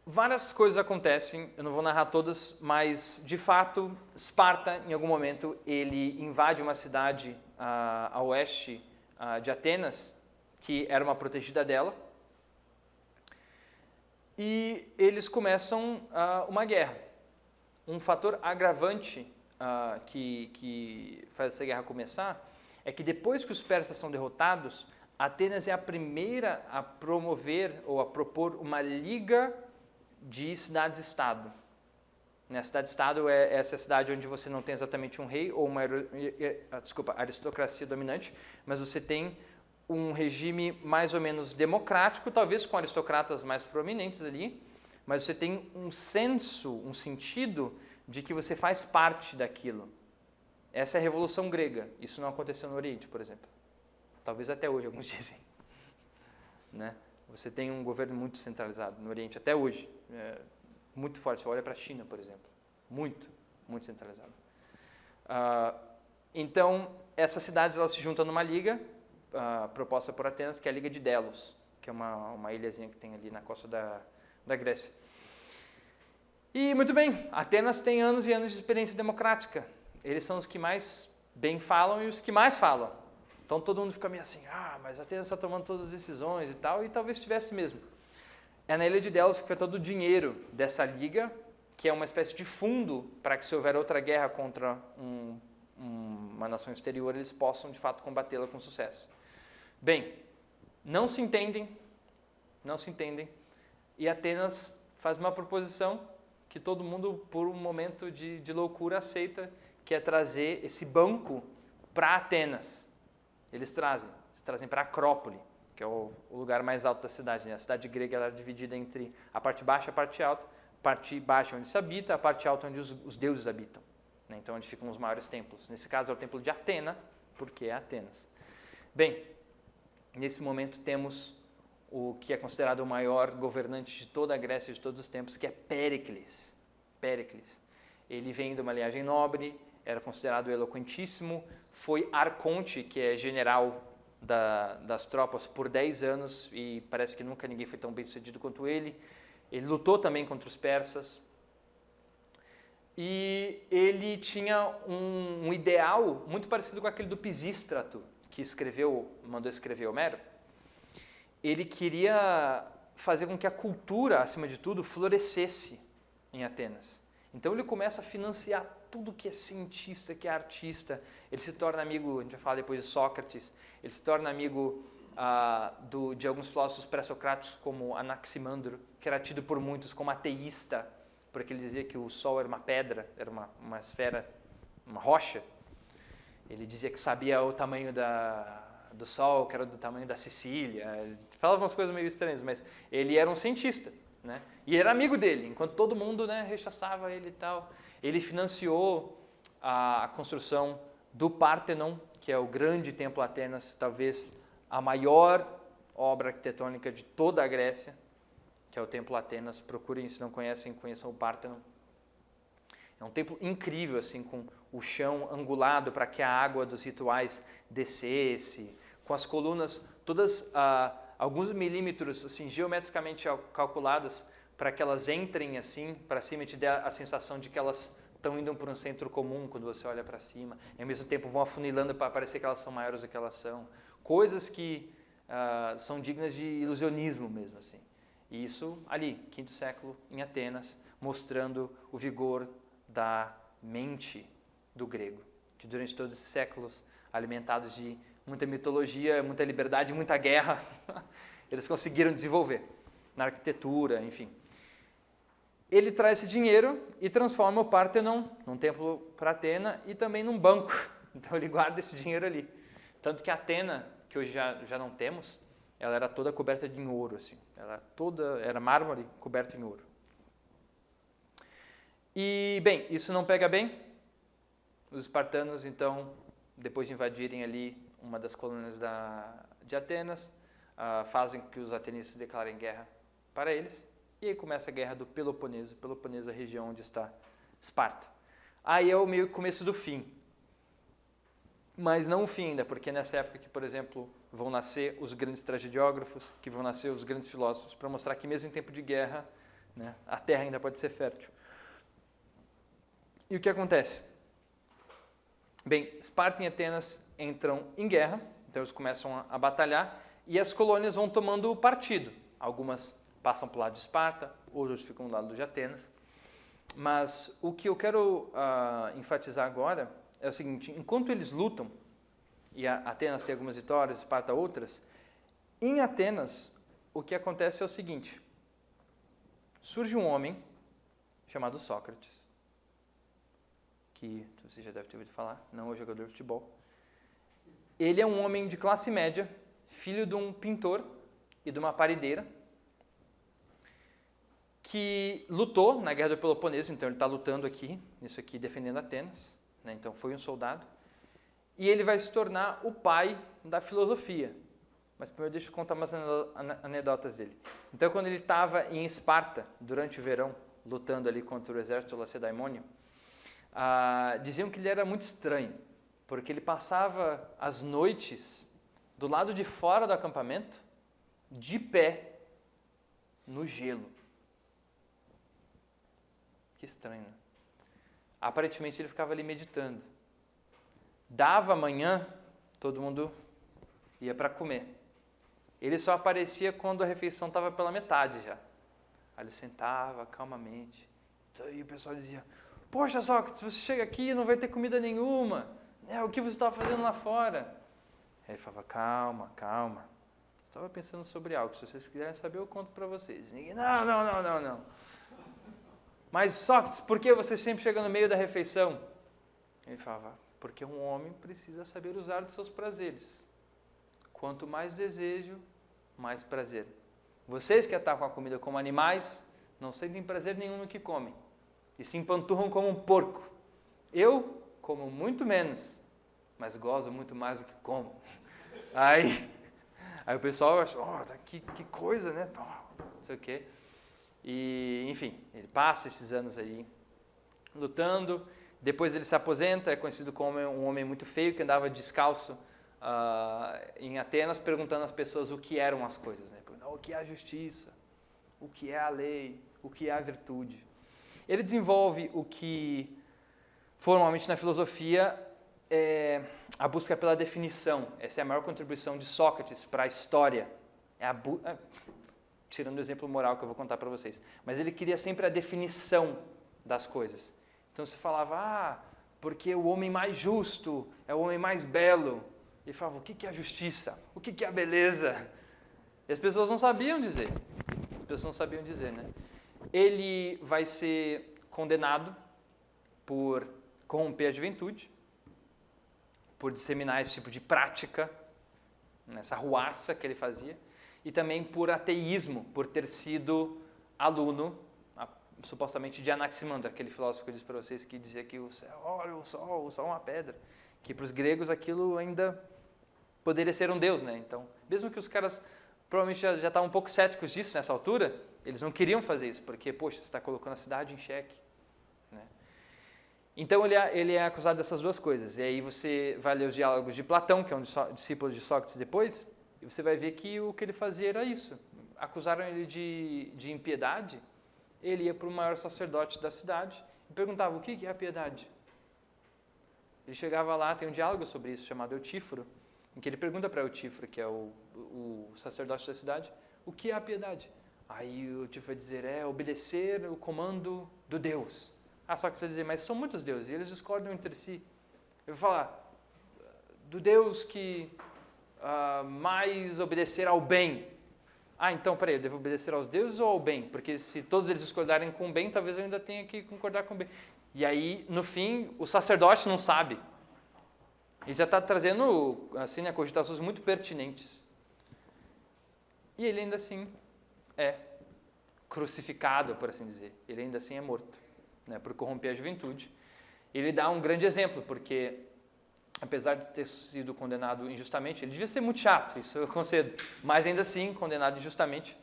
Várias coisas acontecem, eu não vou narrar todas, mas de fato, Esparta, em algum momento, ele invade uma cidade a oeste de Atenas, que era uma protegida dela, e eles começam uma guerra. Um fator agravante que faz essa guerra começar é que depois que os persas são derrotados, Atenas é a primeira a promover ou a propor uma liga de cidades-estado. né? A cidade-estado é essa cidade onde você não tem exatamente um rei ou uma aristocracia dominante, mas você tem um regime mais ou menos democrático, talvez com aristocratas mais prominentes ali, mas você tem um senso, um sentido de que você faz parte daquilo. Essa é a Revolução Grega. Isso não aconteceu no Oriente, por exemplo. Talvez até hoje, alguns dizem. Né? Você tem um governo muito centralizado no Oriente, até hoje. Muito forte. Você olha para a China, por exemplo. Muito centralizado. Então, essas cidades elas se juntam numa liga proposta por Atenas, que é a Liga de Delos, que é uma ilhazinha que tem ali na costa da Grécia. E, muito bem, Atenas tem anos e anos de experiência democrática. Eles são os que mais bem falam e os que mais falam. Então, todo mundo fica meio assim, mas Atenas está tomando todas as decisões e tal, e talvez tivesse mesmo. É na Ilha de Delos que foi todo o dinheiro dessa liga, que é uma espécie de fundo para que, se houver outra guerra contra uma nação exterior, eles possam, de fato, combatê-la com sucesso. Bem, não se entendem, e Atenas faz uma proposição que todo mundo, por um momento de loucura, aceita, que é trazer esse banco para Atenas. Eles trazem para Acrópole, que é o lugar mais alto da cidade. Né? A cidade grega ela é dividida entre a parte baixa e a parte alta. A parte baixa onde se habita, a parte alta onde os deuses habitam. Né? Então, onde ficam os maiores templos. Nesse caso é o templo de Atena, porque é Atenas. Bem, nesse momento temos o que é considerado o maior governante de toda a Grécia de todos os tempos, que é Péricles. Ele vem de uma linhagem nobre, era considerado eloquentíssimo, foi arconte, que é general das tropas, por 10 anos, e parece que nunca ninguém foi tão bem sucedido quanto ele. Ele lutou também contra os persas, e ele tinha um ideal muito parecido com aquele do Pisístrato, que mandou escrever Homero. Ele queria fazer com que a cultura, acima de tudo, florescesse em Atenas. Então ele começa a financiar tudo que é cientista, que é artista. Ele se torna amigo, a gente vai falar depois de Sócrates, ele se torna amigo de alguns filósofos pré-socráticos, como Anaximandro, que era tido por muitos como ateísta, porque ele dizia que o Sol era uma pedra, era uma esfera, uma rocha. Ele dizia que sabia o tamanho do Sol, que era do tamanho da Sicília. Ele falava umas coisas meio estranhas, mas ele era um cientista, né? E era amigo dele, enquanto todo mundo, né, rechaçava ele e tal. Ele financiou a construção do Pártenon, que é o grande templo Atenas, talvez a maior obra arquitetônica de toda a Grécia, que é o templo Atenas. Procurem, se não conhecem, conheçam o Pártenon. É um templo incrível, assim, com o chão angulado para que a água dos rituais descesse, com as colunas todas alguns milímetros, assim, geometricamente calculadas, para que elas entrem assim para cima e te dê a sensação de que elas estão indo para um centro comum quando você olha para cima, e ao mesmo tempo vão afunilando para parecer que elas são maiores do que elas são. Coisas que são dignas de ilusionismo mesmo, assim. E isso ali, 5º século, em Atenas, mostrando o vigor da mente do grego, que durante todos esses séculos, alimentados de muita mitologia, muita liberdade, muita guerra, eles conseguiram desenvolver na arquitetura, enfim. Ele traz esse dinheiro e transforma o Pártenon num templo para Atena e também num banco. Então ele guarda esse dinheiro ali. Tanto que Atena, que hoje já não temos, ela era toda coberta de ouro, assim. Era mármore coberto em ouro. E, bem, isso não pega bem. Os espartanos, então, depois de invadirem ali uma das colônias de Atenas, fazem que os atenienses declarem guerra para eles. E aí começa a guerra do Peloponeso. Peloponeso é a região onde está Esparta. Aí é o meio começo do fim. Mas não o fim ainda, porque nessa época que, por exemplo, vão nascer os grandes tragediógrafos, que vão nascer os grandes filósofos, para mostrar que mesmo em tempo de guerra, né, a terra ainda pode ser fértil. E o que acontece? Bem, Esparta e Atenas entram em guerra, então eles começam a batalhar, e as colônias vão tomando partido. Algumas passam para o lado de Esparta, outros ficam do lado de Atenas. Mas o que eu quero enfatizar agora é o seguinte: enquanto eles lutam, e Atenas tem algumas vitórias, Esparta outras, em Atenas o que acontece é o seguinte: surge um homem chamado Sócrates, que você já deve ter ouvido falar, não é jogador de futebol. Ele é um homem de classe média, filho de um pintor e de uma parideira, que lutou na Guerra do Peloponeso, então ele está lutando aqui, nisso aqui, defendendo Atenas, né? Então foi um soldado, e ele vai se tornar o pai da filosofia. Mas primeiro deixa eu contar umas anedotas dele. Então quando ele estava em Esparta, durante o verão, lutando ali contra o exército lacedaemônio, diziam que ele era muito estranho, porque ele passava as noites do lado de fora do acampamento, de pé, no gelo. Que estranho, né? Aparentemente ele ficava ali meditando. Dava amanhã, todo mundo ia para comer. Ele só aparecia quando a refeição estava pela metade já. Aí ele sentava calmamente. E o pessoal dizia, poxa Sócrates, você chega aqui e não vai ter comida nenhuma. O que você estava fazendo lá fora? Aí ele falava, calma, calma. Estava pensando sobre algo. Se vocês quiserem saber, eu conto para vocês. Ninguém, não. Mas Sócrates, por que você sempre chega no meio da refeição? Ele falava, porque um homem precisa saber usar dos seus prazeres. Quanto mais desejo, mais prazer. Vocês que atacam a comida como animais, não sentem prazer nenhum no que comem. E se empanturram como um porco. Eu como muito menos, mas gozo muito mais do que como. Aí o pessoal acha, que coisa, né? Não sei o quê. E, enfim, ele passa esses anos aí lutando. Depois ele se aposenta, é conhecido como um homem muito feio que andava descalço em Atenas, perguntando às pessoas o que eram as coisas, né? O que é a justiça? O que é a lei? O que é a virtude? Ele desenvolve o que formalmente na filosofia é a busca pela definição. Essa é a maior contribuição de Sócrates para a história. Tirando o exemplo moral que eu vou contar para vocês. Mas ele queria sempre a definição das coisas. Então você falava, porque o homem mais justo é o homem mais belo. Ele falava, o que é a justiça? O que é a beleza? E as pessoas não sabiam dizer. Né? Ele vai ser condenado por corromper a juventude, por disseminar esse tipo de prática, essa ruaça que ele fazia, e também por ateísmo, por ter sido aluno, supostamente, de Anaximandro, aquele filósofo que eu disse para vocês que dizia que o sol é uma pedra, que para os gregos aquilo ainda poderia ser um deus, né? Então, mesmo que os caras provavelmente já estavam um pouco céticos disso nessa altura, eles não queriam fazer isso, porque, poxa, você está colocando a cidade em xeque, né? Então ele é acusado dessas duas coisas, e aí você vai ler os diálogos de Platão, que é um discípulo de Sócrates depois, e você vai ver que o que ele fazia era isso. Acusaram ele de impiedade, ele ia para o maior sacerdote da cidade e perguntava, o que é a piedade? Ele chegava lá, tem um diálogo sobre isso, chamado Eutíforo, em que ele pergunta para Eutíforo, que é o sacerdote da cidade, o que é a piedade? Aí o Eutíforo vai dizer, é obedecer o comando do Deus. Só que você vai dizer, mas são muitos deuses, e eles discordam entre si. Eu vou falar, do Deus que mais obedecer ao bem. Então, peraí, eu devo obedecer aos deuses ou ao bem? Porque se todos eles discordarem com o bem, talvez eu ainda tenha que concordar com o bem. E aí, no fim, o sacerdote não sabe. Ele já está trazendo, assim, cogitações muito pertinentes. E ele ainda assim é crucificado, por assim dizer. Ele ainda assim é morto, né, por corromper a juventude. Ele dá um grande exemplo, porque apesar de ter sido condenado injustamente, ele devia ser muito chato, isso eu concedo, mas ainda assim, condenado injustamente,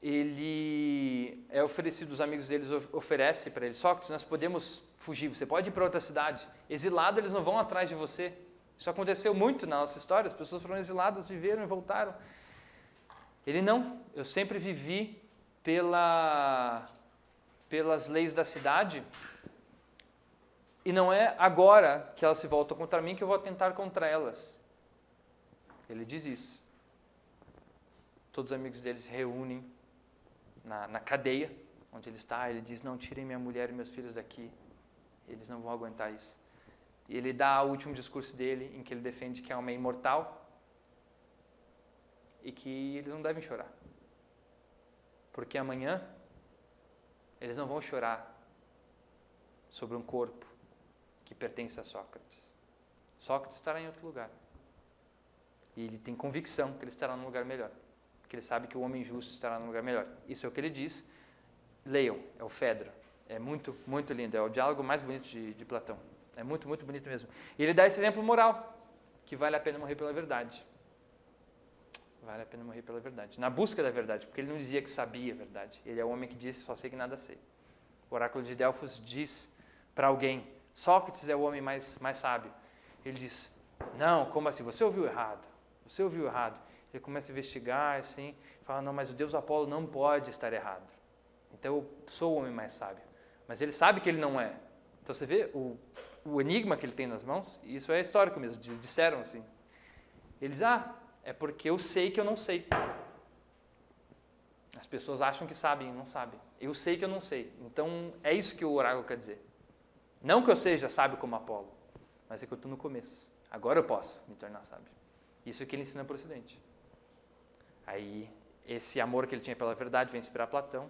ele é oferecido, os amigos deles oferecem para ele, Sócrates, nós podemos fugir, você pode ir para outra cidade, exilado eles não vão atrás de você. Isso aconteceu muito na nossa história, as pessoas foram exiladas, viveram e voltaram. Ele não, eu sempre vivi pelas leis da cidade, e não é agora que elas se voltam contra mim que eu vou atentar contra elas. Ele diz isso. Todos os amigos dele se reúnem na cadeia onde ele está. Ele diz, não, tirem minha mulher e meus filhos daqui. Eles não vão aguentar isso. E ele dá o último discurso dele em que ele defende que a alma é imortal e que eles não devem chorar. Porque amanhã eles não vão chorar sobre um corpo. que pertence a Sócrates. Sócrates estará em outro lugar. E ele tem convicção que ele estará num lugar melhor. Porque ele sabe que o homem justo estará num lugar melhor. Isso é o que ele diz. Leiam, é o Fedro. É muito, muito lindo. É o diálogo mais bonito de Platão. É muito, muito bonito mesmo. E ele dá esse exemplo moral, que vale a pena morrer pela verdade. Vale a pena morrer pela verdade. Na busca da verdade, porque ele não dizia que sabia a verdade. Ele é o homem que disse, só sei que nada sei. O oráculo de Delfos diz para alguém, Sócrates é o homem mais sábio. Ele diz, não, como assim? Você ouviu errado. Você ouviu errado. Ele começa a investigar, assim, fala, não, mas o deus Apolo não pode estar errado. Então eu sou o homem mais sábio. Mas ele sabe que ele não é. Então você vê o enigma que ele tem nas mãos, e isso é histórico mesmo, disseram assim. Ele diz, é porque eu sei que eu não sei. As pessoas acham que sabem e não sabem. Eu sei que eu não sei. Então é isso que o oráculo quer dizer. Não que eu seja sábio como Apolo, mas é que eu estou no começo. Agora eu posso me tornar sábio. Isso que ele ensina para o Ocidente. Aí, esse amor que ele tinha pela verdade vai inspirar Platão,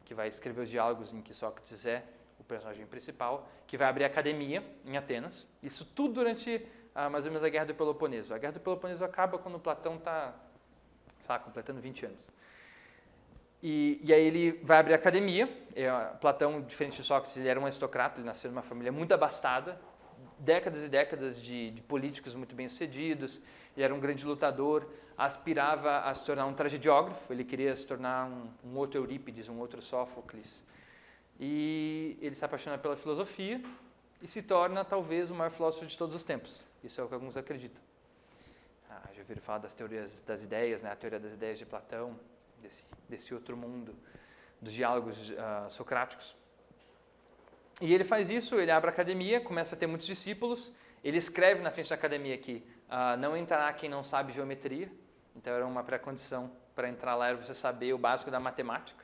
que vai escrever os diálogos em que Sócrates é o personagem principal, que vai abrir a academia em Atenas. Isso tudo durante mais ou menos a Guerra do Peloponeso. A Guerra do Peloponeso acaba quando Platão está completando 20 anos. E aí ele vai abrir a academia. Platão, diferente de Sócrates, ele era um aristocrata, ele nasceu numa família muito abastada, décadas e décadas de políticos muito bem-sucedidos, ele era um grande lutador, aspirava a se tornar um tragediógrafo, ele queria se tornar um outro Eurípides, um outro Sófocles. E ele se apaixona pela filosofia e se torna talvez o maior filósofo de todos os tempos. Isso é o que alguns acreditam. Já ouviram falar das teorias das ideias, né? A teoria das ideias de Platão, desse outro mundo, dos diálogos socráticos. E ele faz isso, ele abre a academia, começa a ter muitos discípulos, ele escreve na frente da academia que não entrará quem não sabe geometria, então era uma pré-condição para entrar lá, era você saber o básico da matemática,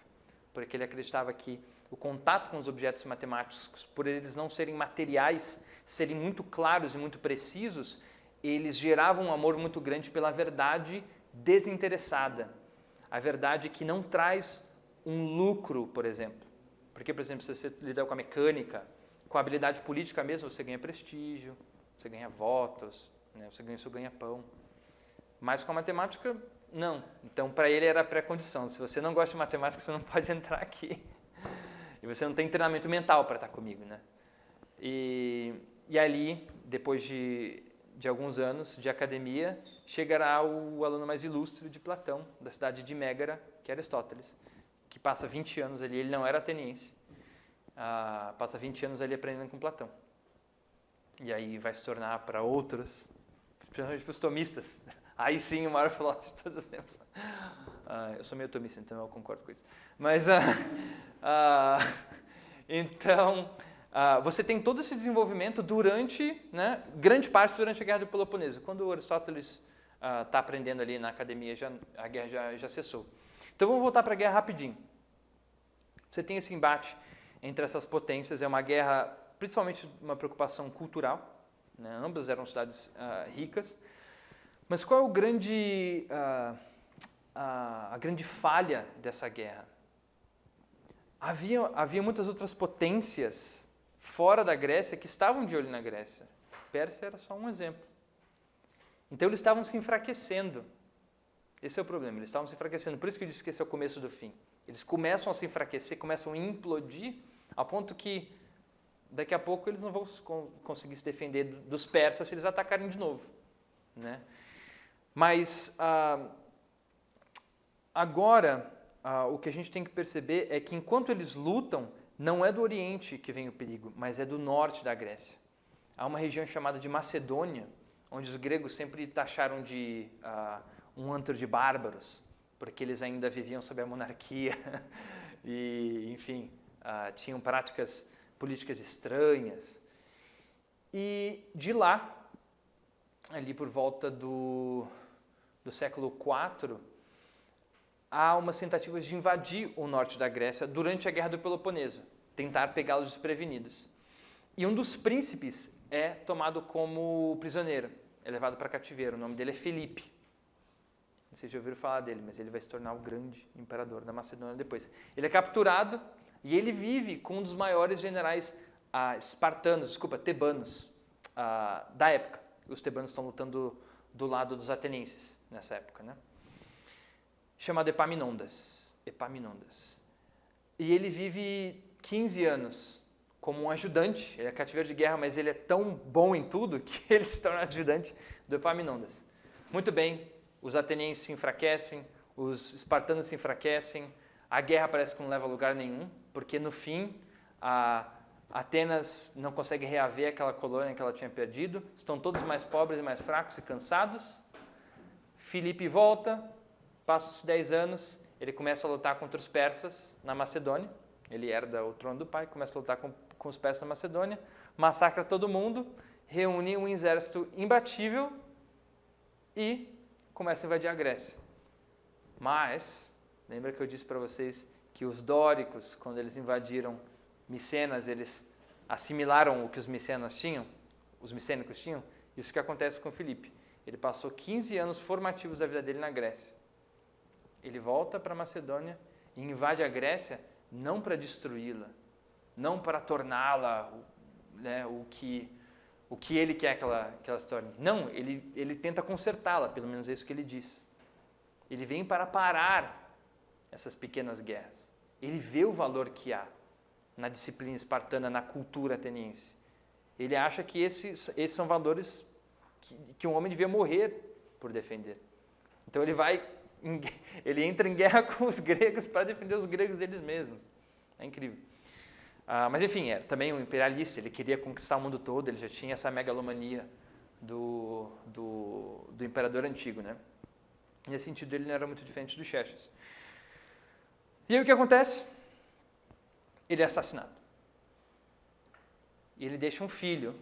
porque ele acreditava que o contato com os objetos matemáticos, por eles não serem materiais, serem muito claros e muito precisos, eles geravam um amor muito grande pela verdade desinteressada, a verdade que não traz um lucro, por exemplo. Porque, por exemplo, se você lidar com a mecânica, com a habilidade política mesmo, você ganha prestígio, você ganha votos, né? Você ganha seu ganha-pão. Mas com a matemática, não. Então, para ele era a pré-condição. Se você não gosta de matemática, você não pode entrar aqui. E você não tem treinamento mental para estar comigo, né? E ali, depois de alguns anos de academia, chegará o aluno mais ilustre de Platão, da cidade de Mégara, que é Aristóteles, que passa 20 anos ali, ele não era ateniense, passa 20 anos ali aprendendo com Platão. E aí vai se tornar para outros, principalmente para os tomistas, aí sim o maior filósofo de todos os tempos. Eu sou meio tomista, então eu concordo com isso. Mas, então, você tem todo esse desenvolvimento durante, né, grande parte durante a Guerra do Peloponeso. Quando Aristóteles está aprendendo ali na academia, a guerra já cessou. Então vamos voltar para a guerra rapidinho. Você tem esse embate entre essas potências, é uma guerra, principalmente uma preocupação cultural, né? Ambas eram cidades ricas, mas qual é o a grande falha dessa guerra? Havia muitas outras potências fora da Grécia que estavam de olho na Grécia. Pérsia era só um exemplo. Então eles estavam se enfraquecendo. Esse é o problema, eles estavam se enfraquecendo. Por isso que eu disse que esse é o começo do fim. Eles começam a se enfraquecer, começam a implodir, a ponto que daqui a pouco eles não vão conseguir se defender dos persas se eles atacarem de novo, né? Mas agora o que a gente tem que perceber é que enquanto eles lutam, não é do Oriente que vem o perigo, mas é do norte da Grécia. Há uma região chamada de Macedônia, onde os gregos sempre taxaram de um antro de bárbaros, porque eles ainda viviam sob a monarquia e, enfim, tinham práticas políticas estranhas. E de lá, ali por volta do século IV, há umas tentativas de invadir o norte da Grécia durante a Guerra do Peloponeso, tentar pegá-los desprevenidos. E um dos príncipes é tomado como prisioneiro, é levado para cativeiro. O nome dele é Filipe. Não sei se já ouviram falar dele, mas ele vai se tornar o grande imperador da Macedônia depois. Ele é capturado e ele vive com um dos maiores generais tebanos da época. Os tebanos estão lutando do lado dos atenienses nessa época, né? Chamado Epaminondas. E ele vive 15 anos como um ajudante. Ele é cativeiro de guerra, mas ele é tão bom em tudo que ele se torna ajudante do Epaminondas. Muito bem, os atenienses se enfraquecem, os espartanos se enfraquecem, a guerra parece que não leva a lugar nenhum, porque no fim Atenas não consegue reaver aquela colônia que ela tinha perdido, estão todos mais pobres e mais fracos e cansados. Filipe volta, passam-se 10 anos, ele começa a lutar contra os persas na Macedônia, ele herda o trono do pai, começa a lutar com os persas na Macedônia, massacra todo mundo, reúne um exército imbatível e começa a invadir a Grécia. Mas, lembra que eu disse para vocês que os dóricos, quando eles invadiram Micenas, eles assimilaram o que os micênicos tinham? Isso que acontece com Filipe. Ele passou 15 anos formativos da vida dele na Grécia. Ele volta para a Macedônia e invade a Grécia não para destruí-la, não para torná-la, né, o que ele quer que ela se torne. Não, ele tenta consertá-la, pelo menos é isso que ele diz. Ele vem para parar essas pequenas guerras. Ele vê o valor que há na disciplina espartana, na cultura ateniense. Ele acha que esses são valores que um homem devia morrer por defender. Então ele entra em guerra com os gregos para defender os gregos deles mesmos. É incrível. Mas enfim, era também um imperialista, ele queria conquistar o mundo todo, ele já tinha essa megalomania do imperador antigo, né? Nesse sentido, ele não era muito diferente do Xerxes. E aí o que acontece? Ele é assassinado. E ele deixa um filho,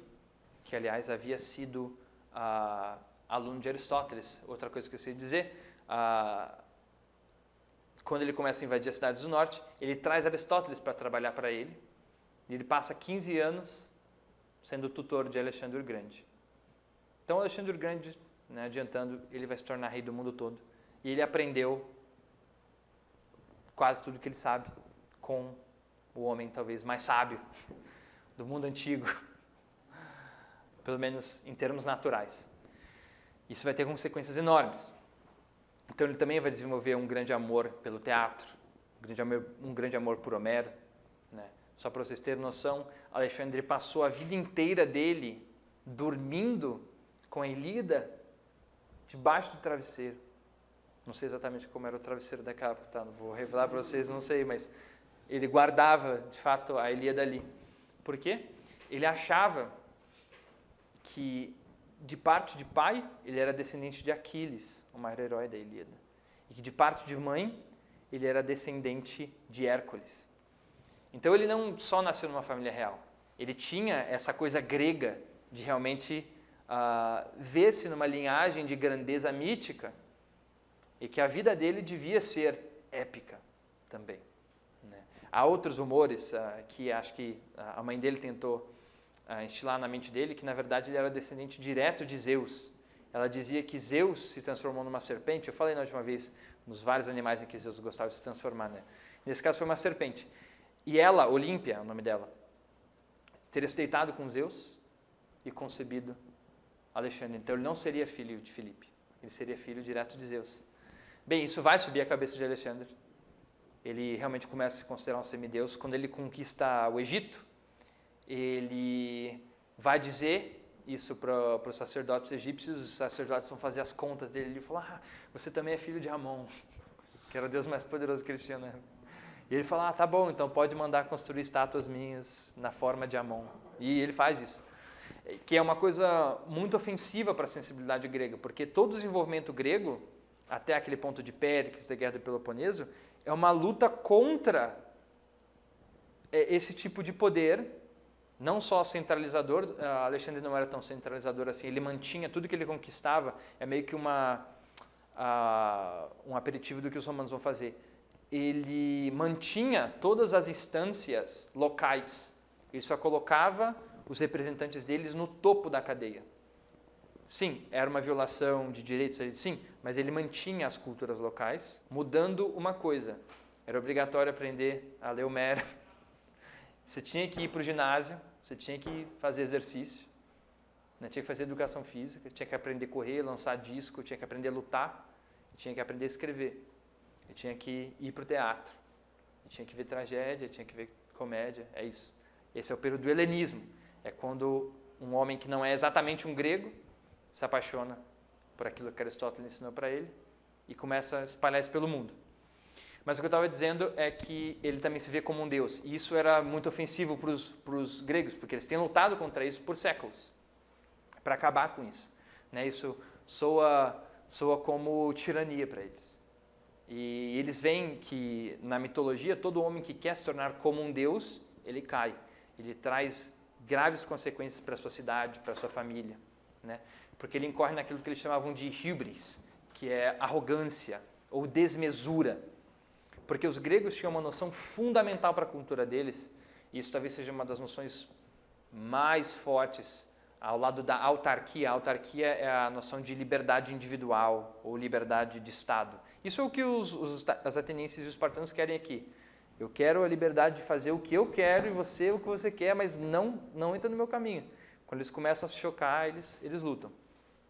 que aliás havia sido aluno de Aristóteles. Outra coisa que eu sei dizer, quando ele começa a invadir as cidades do norte, ele traz Aristóteles para trabalhar para ele. E ele passa 15 anos sendo tutor de Alexandre o Grande. Então, Alexandre o Grande, né, adiantando, ele vai se tornar rei do mundo todo. E ele aprendeu quase tudo que ele sabe com o homem talvez mais sábio do mundo antigo, pelo menos em termos naturais. Isso vai ter consequências enormes. Então ele também vai desenvolver um grande amor pelo teatro, um grande amor por Homero, né? Só para vocês terem noção, Alexandre passou a vida inteira dele dormindo com a Ilíada debaixo do travesseiro. Não sei exatamente como era o travesseiro daquela época, tá? Não vou revelar para vocês, não sei, mas ele guardava, de fato, a Ilíada ali. Por quê? Ele achava que, de parte de pai, ele era descendente de Aquiles, o maior herói da Ilíada. E que, de parte de mãe, ele era descendente de Hércules. Então, ele não só nasceu numa família real. Ele tinha essa coisa grega de realmente ver-se numa linhagem de grandeza mítica e que a vida dele devia ser épica também. Há outros rumores que acho que a mãe dele tentou instilar na mente dele, que na verdade ele era descendente direto de Zeus. Ela dizia que Zeus se transformou numa serpente. Eu falei na última vez, nos vários animais em que Zeus gostava de se transformar, né? Nesse caso foi uma serpente. E ela, Olímpia, é o nome dela, teria se deitado com Zeus e concebido Alexandre. Então ele não seria filho de Filipe, ele seria filho direto de Zeus. Bem, isso vai subir a cabeça de Alexandre. Ele realmente começa a se considerar um semideus. Quando ele conquista o Egito, ele vai dizer isso para os sacerdotes egípcios. Os sacerdotes vão fazer as contas dele. Ele fala, você também é filho de Amon, que era o deus mais poderoso que eles tinham, né? E ele fala, tá bom, então pode mandar construir estátuas minhas na forma de Amon. E ele faz isso. Que é uma coisa muito ofensiva para a sensibilidade grega, porque todo o desenvolvimento grego, até aquele ponto de Péricles, da Guerra do Peloponeso, é uma luta contra esse tipo de poder, não só centralizador. Alexandre não era tão centralizador assim, ele mantinha tudo que ele conquistava, é meio que um aperitivo do que os romanos vão fazer. Ele mantinha todas as instâncias locais, ele só colocava os representantes deles no topo da cadeia. Sim, era uma violação de direitos, sim, mas ele mantinha as culturas locais, mudando uma coisa. Era obrigatório aprender a ler Homero. Você tinha que ir para o ginásio, Você tinha que fazer exercício, né? Tinha que fazer educação física, tinha que aprender a correr, lançar disco, tinha que aprender a lutar, tinha que aprender a escrever, tinha que ir para o teatro, tinha que ver tragédia, tinha que ver comédia, é isso. Esse é o período do helenismo. É quando um homem que não é exatamente um grego se apaixona por aquilo que Aristóteles ensinou para ele e começa a espalhar isso pelo mundo. Mas o que eu estava dizendo é que ele também se vê como um deus. E isso era muito ofensivo para os gregos, porque eles têm lutado contra isso por séculos, para acabar com isso. Né? Isso soa como tirania para eles. E eles veem que, na mitologia, todo homem que quer se tornar como um deus, ele cai. Ele traz graves consequências para a sua cidade, para a sua família. Né? Porque ele incorre naquilo que eles chamavam de hubris, que é arrogância ou desmesura. Porque os gregos tinham uma noção fundamental para a cultura deles, e isso talvez seja uma das noções mais fortes, ao lado da autarquia. A autarquia é a noção de liberdade individual ou liberdade de Estado. Isso é o que os atenienses e os espartanos querem aqui. Eu quero a liberdade de fazer o que eu quero e você o que você quer, mas não entra no meu caminho. Quando eles começam a se chocar, eles lutam.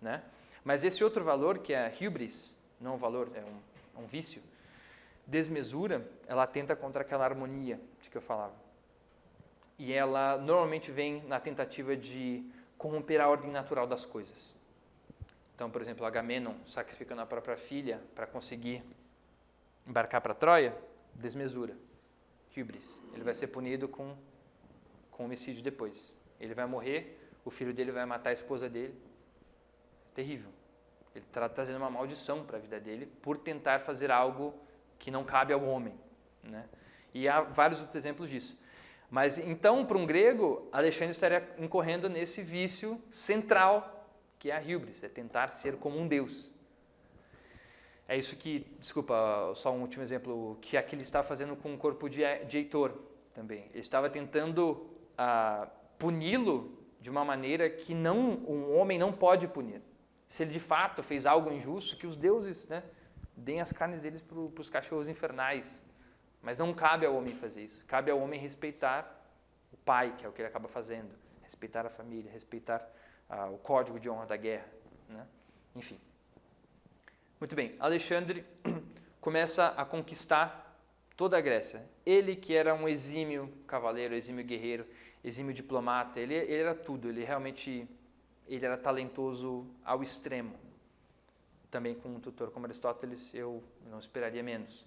Né? Mas esse outro valor, que é hubris, não um valor, é um vício, desmesura, ela atenta contra aquela harmonia de que eu falava. E ela normalmente vem na tentativa de corromper a ordem natural das coisas. Então, por exemplo, Agamenon sacrificando a própria filha para conseguir embarcar para Troia, desmesura, hubris. Ele vai ser punido com homicídio depois. Ele vai morrer, o filho dele vai matar a esposa dele. Terrível. Ele está trazendo uma maldição para a vida dele por tentar fazer algo que não cabe ao homem. Né? E há vários outros exemplos disso. Mas então, para um grego, Alexandre estaria incorrendo nesse vício central, que é a hubris, é tentar ser como um deus. É isso que, desculpa, só um último exemplo, que aqui ele estava fazendo com o corpo de Heitor também. Ele estava tentando puni-lo de uma maneira que um homem não pode punir. Se ele de fato fez algo injusto, que os deuses, né, deem as carnes deles para os cachorros infernais. Mas não cabe ao homem fazer isso. Cabe ao homem respeitar o pai, que é o que ele acaba fazendo. Respeitar a família, respeitar o código de honra da guerra. Né? Enfim. Muito bem. Alexandre começa a conquistar toda a Grécia. Ele que era um exímio cavaleiro, exímio guerreiro, exímio diplomata, ele era tudo. Ele era talentoso ao extremo. Também com um tutor como Aristóteles, eu não esperaria menos.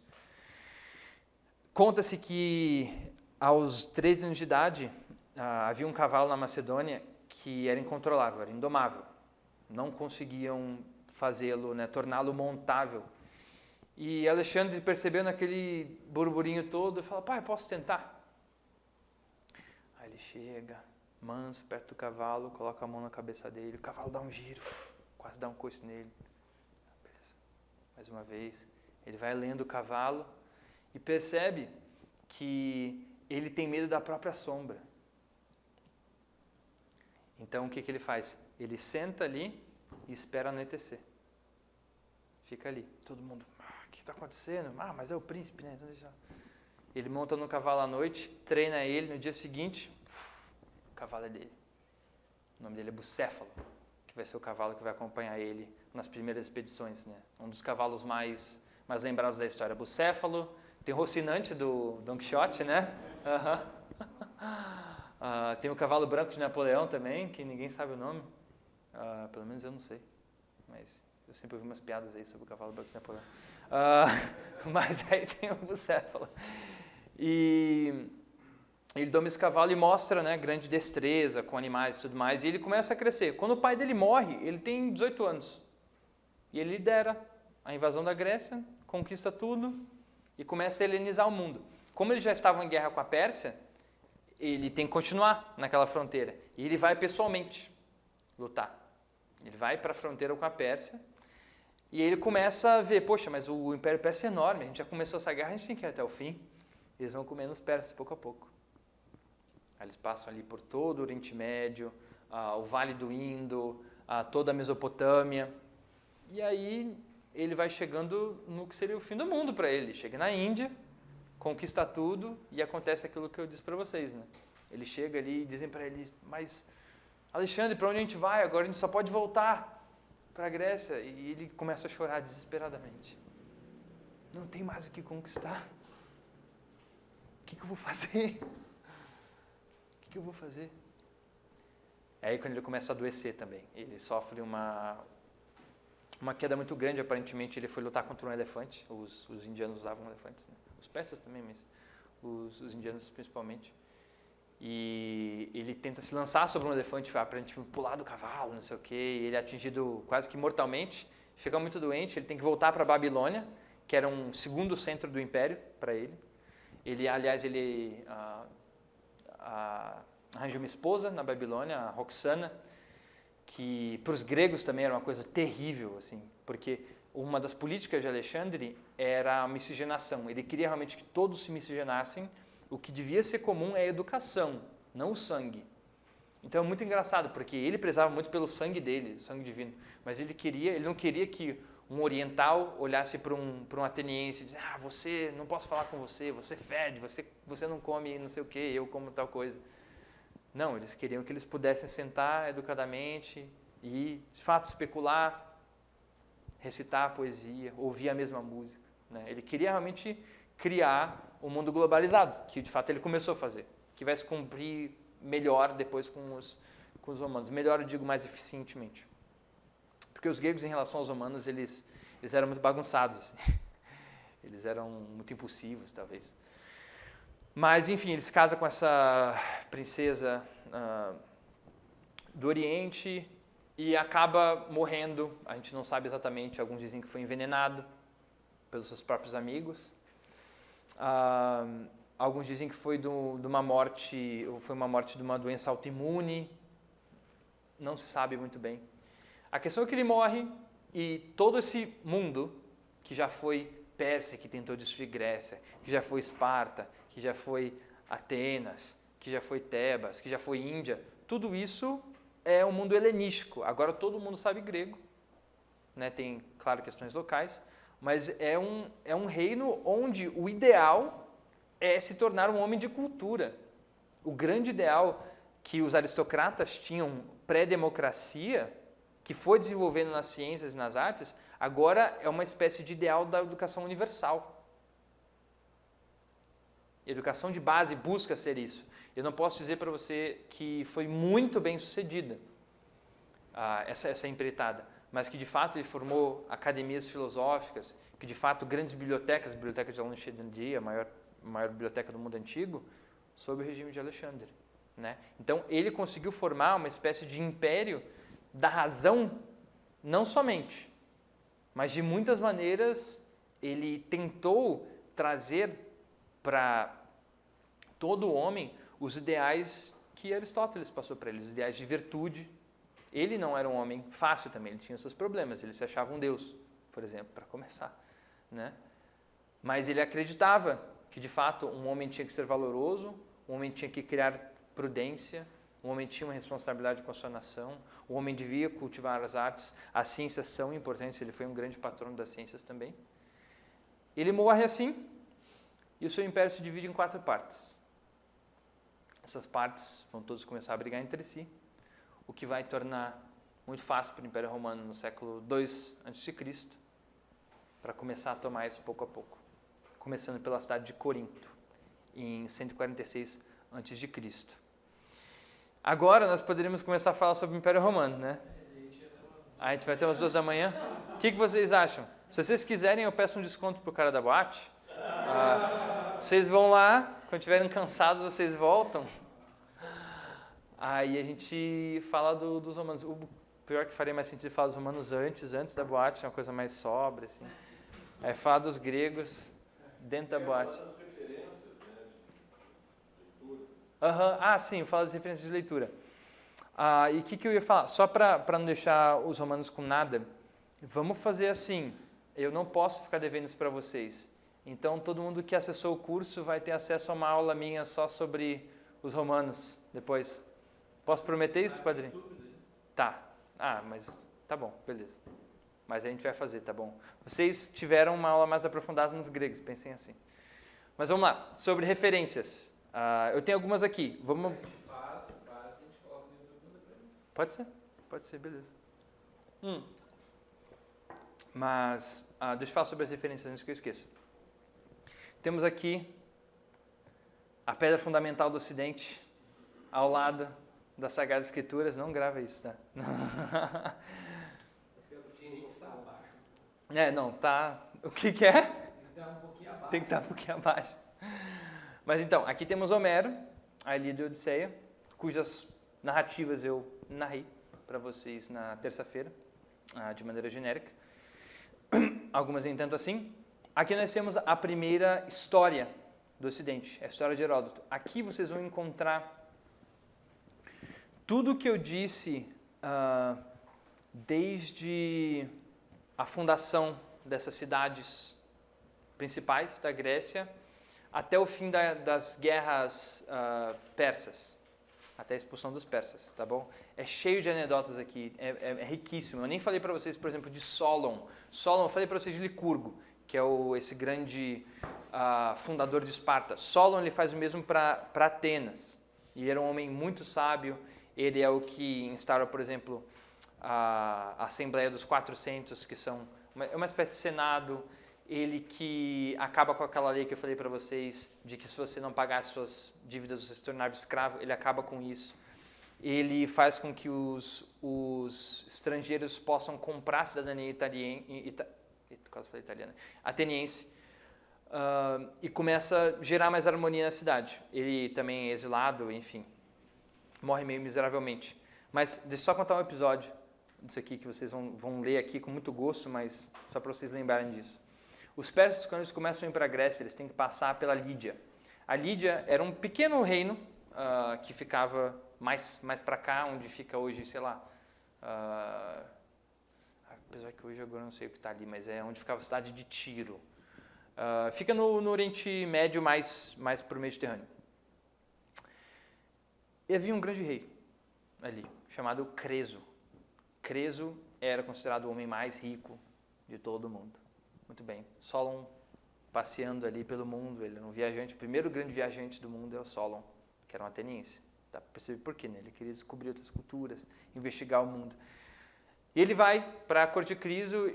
Conta-se que aos 13 anos de idade havia um cavalo na Macedônia que era incontrolável, era indomável. Não conseguiam fazê-lo, né, torná-lo montável. E Alexandre, percebendo aquele burburinho todo, fala: pai, posso tentar? Aí ele chega, manso, perto do cavalo, coloca a mão na cabeça dele, o cavalo dá um giro, quase dá um coice nele. Mais uma vez, ele vai lendo o cavalo e percebe que ele tem medo da própria sombra. Então, o que ele faz? Ele senta ali e espera anoitecer. Fica ali, todo mundo, o que está acontecendo? Mas é o príncipe, né? Então, deixa... Ele monta no cavalo à noite, treina ele, no dia seguinte, o cavalo é dele. O nome dele é Bucéfalo, que vai ser o cavalo que vai acompanhar ele nas primeiras expedições, né? Um dos cavalos mais lembrados da história. Bucéfalo, tem o Rocinante do Don Quixote, né? Tem o cavalo branco de Napoleão também, que ninguém sabe o nome. Pelo menos eu não sei, mas eu sempre ouvi umas piadas aí sobre o cavalo branco de Napoleão. Mas aí tem o Bucéfalo. E ele doma esse cavalo e mostra, né, grande destreza com animais e tudo mais, e ele começa a crescer. Quando o pai dele morre, ele tem 18 anos. E ele lidera a invasão da Grécia, conquista tudo e começa a helenizar o mundo. Como eles já estavam em guerra com a Pérsia, ele tem que continuar naquela fronteira. E ele vai pessoalmente lutar. Ele vai para a fronteira com a Pérsia e ele começa a ver, poxa, mas o Império Persa é enorme, a gente já começou essa guerra, a gente tem que ir até o fim. Eles vão comendo os persas pouco a pouco. Aí eles passam ali por todo o Oriente Médio, o Vale do Indo, toda a Mesopotâmia. E aí ele vai chegando no que seria o fim do mundo para ele. Chega na Índia, conquista tudo e acontece aquilo que eu disse para vocês, né? Ele chega ali e dizem para ele, mas Alexandre, para onde a gente vai? Agora a gente só pode voltar para a Grécia. E ele começa a chorar desesperadamente. Não tem mais o que conquistar. O que eu vou fazer? O que eu vou fazer? É aí quando ele começa a adoecer também. Ele sofre uma queda muito grande. Aparentemente ele foi lutar contra um elefante. Os indianos usavam elefantes, né? Os persas também, mas os indianos principalmente. E ele tenta se lançar sobre um elefante para aparentemente pular do cavalo, não sei o quê. E ele é atingido quase que mortalmente. Fica muito doente. Ele tem que voltar para a Babilônia, que era um segundo centro do império para ele. Aliás, ele arranja uma esposa na Babilônia, a Roxana, que para os gregos também era uma coisa terrível, assim, porque uma das políticas de Alexandre era a miscigenação. Ele queria realmente que todos se miscigenassem. O que devia ser comum é a educação, não o sangue. Então é muito engraçado, porque ele prezava muito pelo sangue dele, o sangue divino, mas ele não queria que um oriental olhasse para um ateniense e dissesse, você, não posso falar com você, você fede, você não come não sei o que, eu como tal coisa. Não, eles queriam que eles pudessem sentar educadamente e, de fato, especular, recitar a poesia, ouvir a mesma música, né? Ele queria realmente criar um mundo globalizado, que de fato ele começou a fazer, que vai se cumprir melhor depois com os romanos. Melhor, eu digo, mais eficientemente. Porque os gregos, em relação aos romanos, eles eram muito bagunçados, assim. Eles eram muito impulsivos, talvez. Mas, enfim, ele se casa com essa princesa do Oriente e acaba morrendo. A gente não sabe exatamente, alguns dizem que foi envenenado pelos seus próprios amigos. Alguns dizem que foi de uma morte de uma doença autoimune. Não se sabe muito bem. A questão é que ele morre e todo esse mundo, que já foi Pérsia, que tentou destruir Grécia, que já foi Esparta, que já foi Atenas, que já foi Tebas, que já foi Índia, tudo isso é um mundo helenístico. Agora todo mundo sabe grego, né? Tem, claro, questões locais, mas é um reino onde o ideal é se tornar um homem de cultura. O grande ideal que os aristocratas tinham pré-democracia, que foi desenvolvendo nas ciências e nas artes, agora é uma espécie de ideal da educação universal. A educação de base busca ser isso. Eu não posso dizer para você que foi muito bem sucedida essa empreitada, mas que de fato ele formou academias filosóficas, que de fato grandes bibliotecas, a Biblioteca de Alexandria, a maior biblioteca do mundo antigo, sob o regime de Alexandre, né? Então ele conseguiu formar uma espécie de império da razão, não somente, mas de muitas maneiras ele tentou trazer para todo homem os ideais que Aristóteles passou para ele, os ideais de virtude. Ele não era um homem fácil também, ele tinha seus problemas, ele se achava um deus, por exemplo, para começar, né? Mas ele acreditava que de fato um homem tinha que ser valoroso, um homem tinha que criar prudência, um homem tinha uma responsabilidade com a sua nação, o homem devia cultivar as artes, as ciências são importantes, ele foi um grande patrono das ciências também. Ele morre assim, e o seu império se divide em 4 partes. Essas partes vão todos começar a brigar entre si, o que vai tornar muito fácil para o Império Romano no século II a.C., para começar a tomar isso pouco a pouco. Começando pela cidade de Corinto, em 146 a.C. Agora nós poderíamos começar a falar sobre o Império Romano, né? A gente vai ter umas 2 da manhã. O que vocês acham? Se vocês quiserem, eu peço um desconto pro cara da boate. Vocês vão lá, quando estiverem cansados, vocês voltam. Aí a gente fala dos romanos. O pior que faria mais sentido falar dos romanos antes da boate, é uma coisa mais sóbria, assim. Aí falar dos gregos dentro da boate. Das referências, né, de leitura. Sim, fala das referências de leitura. E o que eu ia falar? Só para não deixar os romanos com nada, vamos fazer assim, eu não posso ficar devendo isso para vocês. Então, todo mundo que acessou o curso vai ter acesso a uma aula minha só sobre os romanos depois. Posso prometer isso, padrinho? Tá. Mas tá bom, beleza. Mas a gente vai fazer, tá bom? Vocês tiveram uma aula mais aprofundada nos gregos, pensem assim. Mas vamos lá, sobre referências. Eu tenho algumas aqui. Vamos... A gente faz, a gente coloca no YouTube depois. Pode ser, beleza. Mas, deixa eu falar sobre as referências antes que eu esqueça. Temos aqui a pedra fundamental do Ocidente, ao lado das Sagradas Escrituras. Não grava isso, tá? Pelo fim, a gente está abaixo. Não, tá... O que é? Tem que estar um pouquinho abaixo. Tem que estar um pouquinho abaixo. Mas então, aqui temos Homero, a Ilíada e a Odisseia, cujas narrativas eu narrei para vocês na terça-feira, de maneira genérica. Algumas nem tanto assim. Aqui nós temos a primeira história do Ocidente, a história de Heródoto. Aqui vocês vão encontrar tudo o que eu disse desde a fundação dessas cidades principais da Grécia até o fim das guerras persas, até a expulsão dos persas, tá bom? É cheio de anedotas aqui, é riquíssimo. Eu nem falei para vocês, por exemplo, de Solon. Solon, eu falei para vocês de Licurgo, que é esse grande fundador de Esparta. Solon ele faz o mesmo para Atenas. E ele era um homem muito sábio. Ele é o que instaura, por exemplo, a Assembleia dos 400, que são uma espécie de senado. Ele que acaba com aquela lei que eu falei para vocês, de que se você não pagar as suas dívidas, você se tornava escravo. Ele acaba com isso. Ele faz com que os estrangeiros possam comprar a cidadania ateniense, e começa a gerar mais harmonia na cidade. Ele também é exilado, enfim, morre meio miseravelmente. Mas deixa eu só contar um episódio disso aqui que vocês vão ler aqui com muito gosto, mas só para vocês lembrarem disso. Os persas, quando eles começam a ir para a Grécia, eles têm que passar pela Lídia. A Lídia era um pequeno reino que ficava mais para cá, onde fica hoje, sei lá, apesar que hoje agora não sei o que está ali, mas é onde ficava a cidade de Tiro. Fica no Oriente Médio, mais para o Mediterrâneo. E havia um grande rei ali, chamado Creso. Creso era considerado o homem mais rico de todo o mundo. Muito bem. Solon passeando ali pelo mundo, ele era um viajante, o primeiro grande viajante do mundo é o Solon, que era um ateniense. Dá para perceber por quê, né? Ele queria descobrir outras culturas, investigar o mundo. E ele vai para a corte de Creso,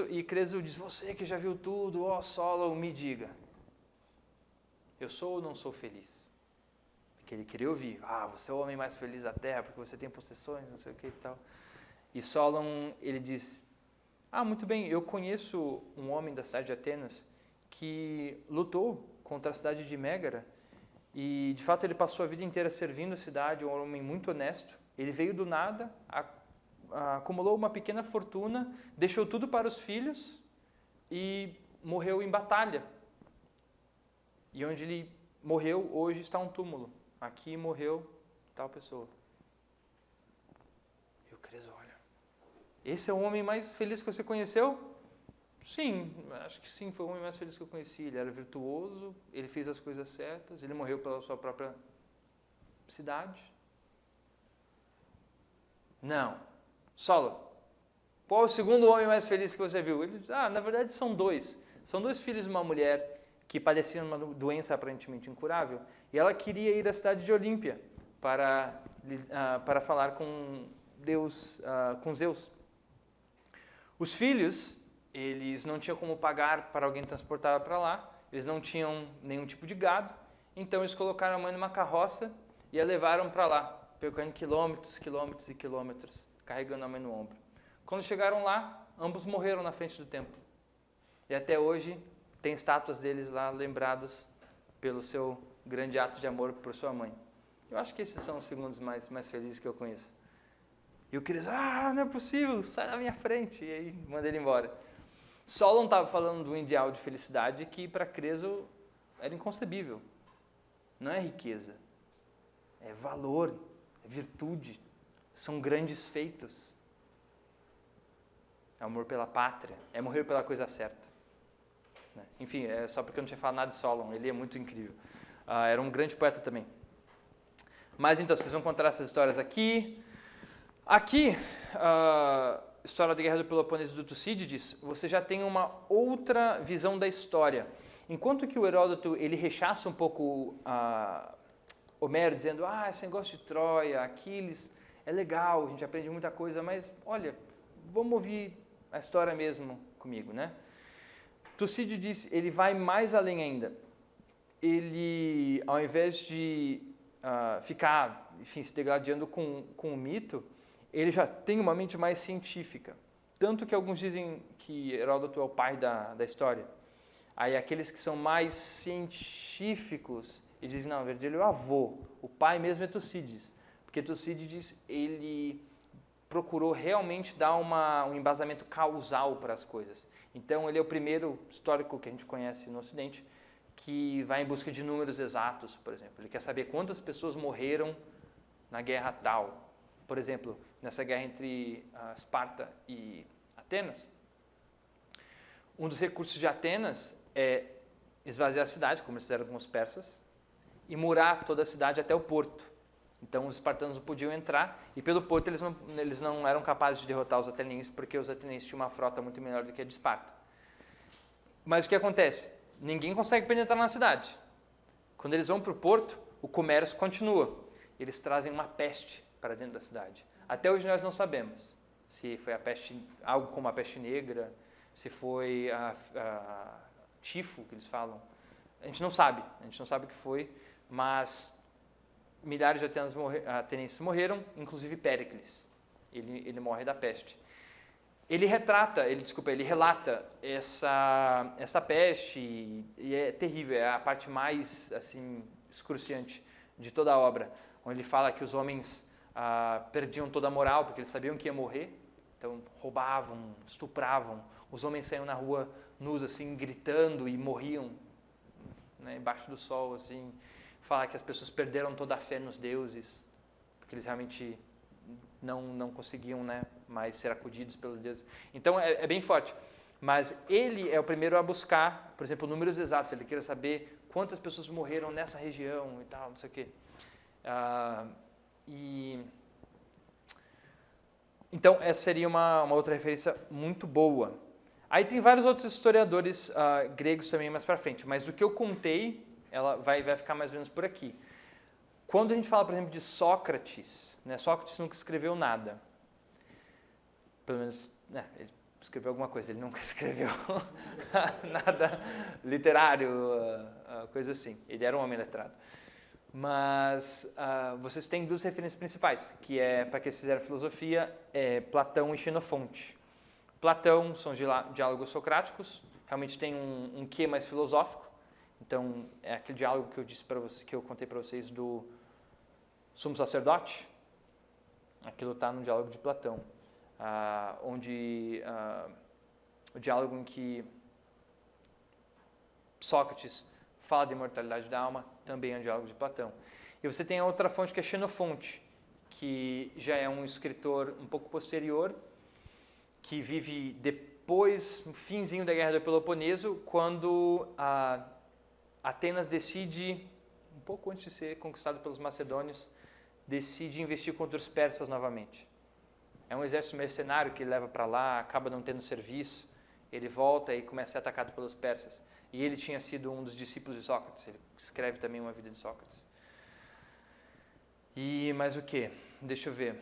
e Creso diz: você que já viu tudo, ó Solon, me diga, eu sou ou não sou feliz? Porque ele queria ouvir: você é o homem mais feliz da terra, porque você tem possessões, não sei o que e tal. E Solon, ele diz: muito bem, eu conheço um homem da cidade de Atenas que lutou contra a cidade de Mégara, e de fato ele passou a vida inteira servindo a cidade, um homem muito honesto. Ele veio do nada, acumulou uma pequena fortuna, deixou tudo para os filhos e morreu em batalha. E onde ele morreu, hoje está um túmulo. Aqui morreu tal pessoa. E o Creso olha: esse é o homem mais feliz que você conheceu? Sim, acho que sim, foi o homem mais feliz que eu conheci. Ele era virtuoso, ele fez as coisas certas, ele morreu pela sua própria cidade. Não. Solon, qual é o segundo homem mais feliz que você viu? Ele diz: na verdade são dois. São dois filhos de uma mulher que padecia uma doença aparentemente incurável, e ela queria ir à cidade de Olímpia para falar com Deus, com Zeus. Os filhos, eles não tinham como pagar para alguém transportá-la para lá, eles não tinham nenhum tipo de gado, então eles colocaram a mãe numa carroça e a levaram para lá, percorrendo quilômetros, quilômetros e quilômetros, carregando a mãe no ombro. Quando chegaram lá, ambos morreram na frente do templo. E até hoje tem estátuas deles lá lembrados pelo seu grande ato de amor por sua mãe. Eu acho que esses são os segundos mais felizes que eu conheço. E o Creso: não é possível, sai da minha frente. E aí manda ele embora. Solon estava falando de um ideal de felicidade que para Creso era inconcebível. Não é riqueza, é valor, é virtude, são grandes feitos. É amor pela pátria, é morrer pela coisa certa. Enfim, é só porque eu não tinha falado nada de Solon, ele é muito incrível. Era um grande poeta também. Mas então, vocês vão encontrar essas histórias aqui. Aqui, história da Guerra do Peloponeso do Tucídides, você já tem uma outra visão da história. Enquanto que o Heródoto ele rechaça um pouco Homero dizendo, esse negócio de Troia, Aquiles, é legal, a gente aprende muita coisa, mas olha, vamos ouvir a história mesmo comigo, né? Tucídio diz, ele vai mais além ainda. Ele, ao invés de ficar, enfim, se degladiando com o mito, ele já tem uma mente mais científica. Tanto que alguns dizem que Heródoto é o pai da história. Aí aqueles que são mais científicos, eles dizem, não, Virgílio é o avô, o pai mesmo é Tucídides. Porque Tucídides, ele procurou realmente dar um embasamento causal para as coisas. Então, ele é o primeiro histórico que a gente conhece no Ocidente que vai em busca de números exatos, por exemplo. Ele quer saber quantas pessoas morreram na guerra tal. Por exemplo, nessa guerra entre Esparta e Atenas, um dos recursos de Atenas é esvaziar a cidade, como eles fizeram com os persas, e murar toda a cidade até o porto. Então os espartanos não podiam entrar e pelo porto eles não eram capazes de derrotar os atenienses porque os atenienses tinham uma frota muito melhor do que a de Esparta. Mas o que acontece? Ninguém consegue penetrar na cidade. Quando eles vão para o porto, o comércio continua. Eles trazem uma peste para dentro da cidade. Até hoje nós não sabemos se foi a peste, algo como a peste negra, se foi a tifo que eles falam. A gente não sabe o que foi, mas milhares de atenienses morreram, inclusive Péricles. Ele morre da peste. Ele relata essa peste e é terrível, é a parte mais assim excruciante de toda a obra, onde ele fala que os homens perdiam toda a moral porque eles sabiam que ia morrer, então roubavam, estupravam, os homens saíam na rua nus assim, gritando e morriam, né, embaixo do sol assim. Fala que as pessoas perderam toda a fé nos deuses, porque eles realmente não conseguiam, né, mais ser acudidos pelos deuses. Então é bem forte. Mas ele é o primeiro a buscar, por exemplo, números exatos. Ele queria saber quantas pessoas morreram nessa região e tal, não sei o quê. Então essa seria uma outra referência muito boa. Aí tem vários outros historiadores gregos também mais para frente, mas do que eu contei, ela vai ficar mais ou menos por aqui. Quando a gente fala, por exemplo, de Sócrates, né, Sócrates nunca escreveu nada. Pelo menos, ele escreveu alguma coisa, ele nunca escreveu nada literário, coisa assim. Ele era um homem letrado. Mas vocês têm duas referências principais, que é, para que eles fizeram filosofia, Platão e Xenofonte. Platão são diálogos socráticos, realmente tem um quê mais filosófico. Então, é aquele diálogo que eu disse para você, que eu contei para vocês do sumo sacerdote. Aquilo está no diálogo de Platão, onde o diálogo em que Sócrates fala da imortalidade da alma também é um diálogo de Platão. E você tem a outra fonte que é Xenofonte, que já é um escritor um pouco posterior, que vive depois, no finzinho da Guerra do Peloponeso, quando Atenas decide, um pouco antes de ser conquistado pelos macedônios, decide investir contra os persas novamente. É um exército mercenário que ele leva para lá, acaba não tendo serviço, ele volta e começa a ser atacado pelos persas. E ele tinha sido um dos discípulos de Sócrates, ele escreve também uma vida de Sócrates. E mais o quê? Deixa eu ver.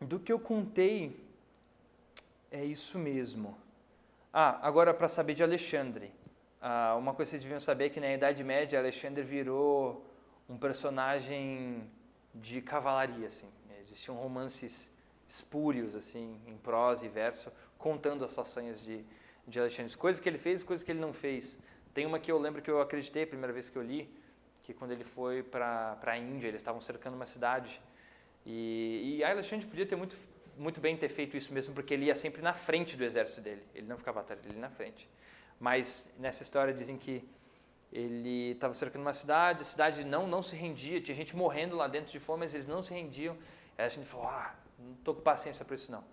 Do que eu contei, é isso mesmo. Agora para saber de Alexandre. Uma coisa que vocês deviam saber é que na Idade Média Alexandre virou um personagem de cavalaria, assim. Existiam romances espúrios, assim, em prosa e verso, contando as façanhas de Alexandre. Coisas que ele fez e coisas que ele não fez. Tem uma que eu lembro que eu acreditei a primeira vez que eu li, que quando ele foi para a Índia, eles estavam cercando uma cidade. E Alexandre podia ter muito bem ter feito isso mesmo, porque ele ia sempre na frente do exército dele. Ele não ficava atrás, ele ia na frente. Mas nessa história dizem que ele estava cercando uma cidade, a cidade não se rendia, tinha gente morrendo lá dentro de fome, mas eles não se rendiam. Aí a gente falou, não estou com paciência para isso não.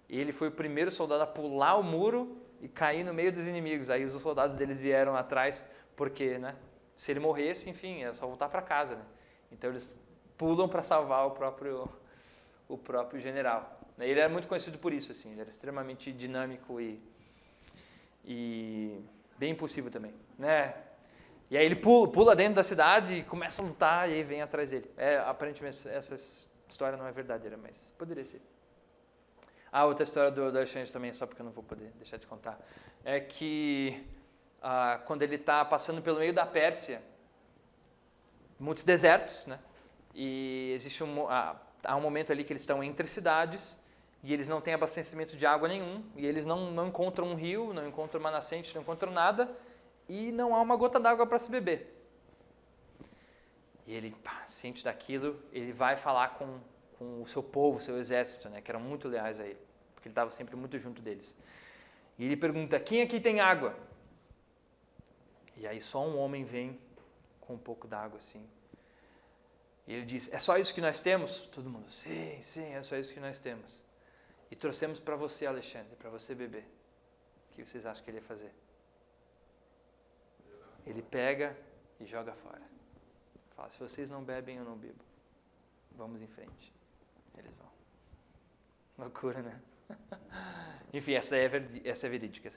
E ele foi o primeiro soldado a pular o muro e cair no meio dos inimigos. Aí os soldados deles vieram atrás, porque, né, se ele morresse, enfim, é só voltar para casa, né? Então eles pulam para salvar o próprio general. Ele era muito conhecido por isso, assim, ele era extremamente dinâmico e bem impulsivo também, né? E aí ele pula dentro da cidade e começa a lutar e aí vem atrás dele. Aparentemente essa história não é verdadeira, mas poderia ser. Outra história do Alexandre também, só porque eu não vou poder deixar de contar, é que quando ele está passando pelo meio da Pérsia, muitos desertos, né? E existe há um momento ali que eles estão entre cidades e eles não têm abastecimento de água nenhum e eles não encontram um rio, não encontram uma nascente, não encontram nada e não há uma gota d'água para se beber. E ele, ciente daquilo, ele vai falar com o seu povo, o seu exército, né, que eram muito leais a ele, porque ele estava sempre muito junto deles. E ele pergunta, quem aqui tem água? E aí só um homem vem com um pouco d'água assim. E ele diz, é só isso que nós temos? Todo mundo, sim, é só isso que nós temos. E trouxemos para você, Alexandre, para você beber. O que vocês acham que ele ia fazer? Ele pega e joga fora. Fala, se vocês não bebem, eu não bebo. Vamos em frente. Eles vão. Loucura, né? Enfim, essa é verídica,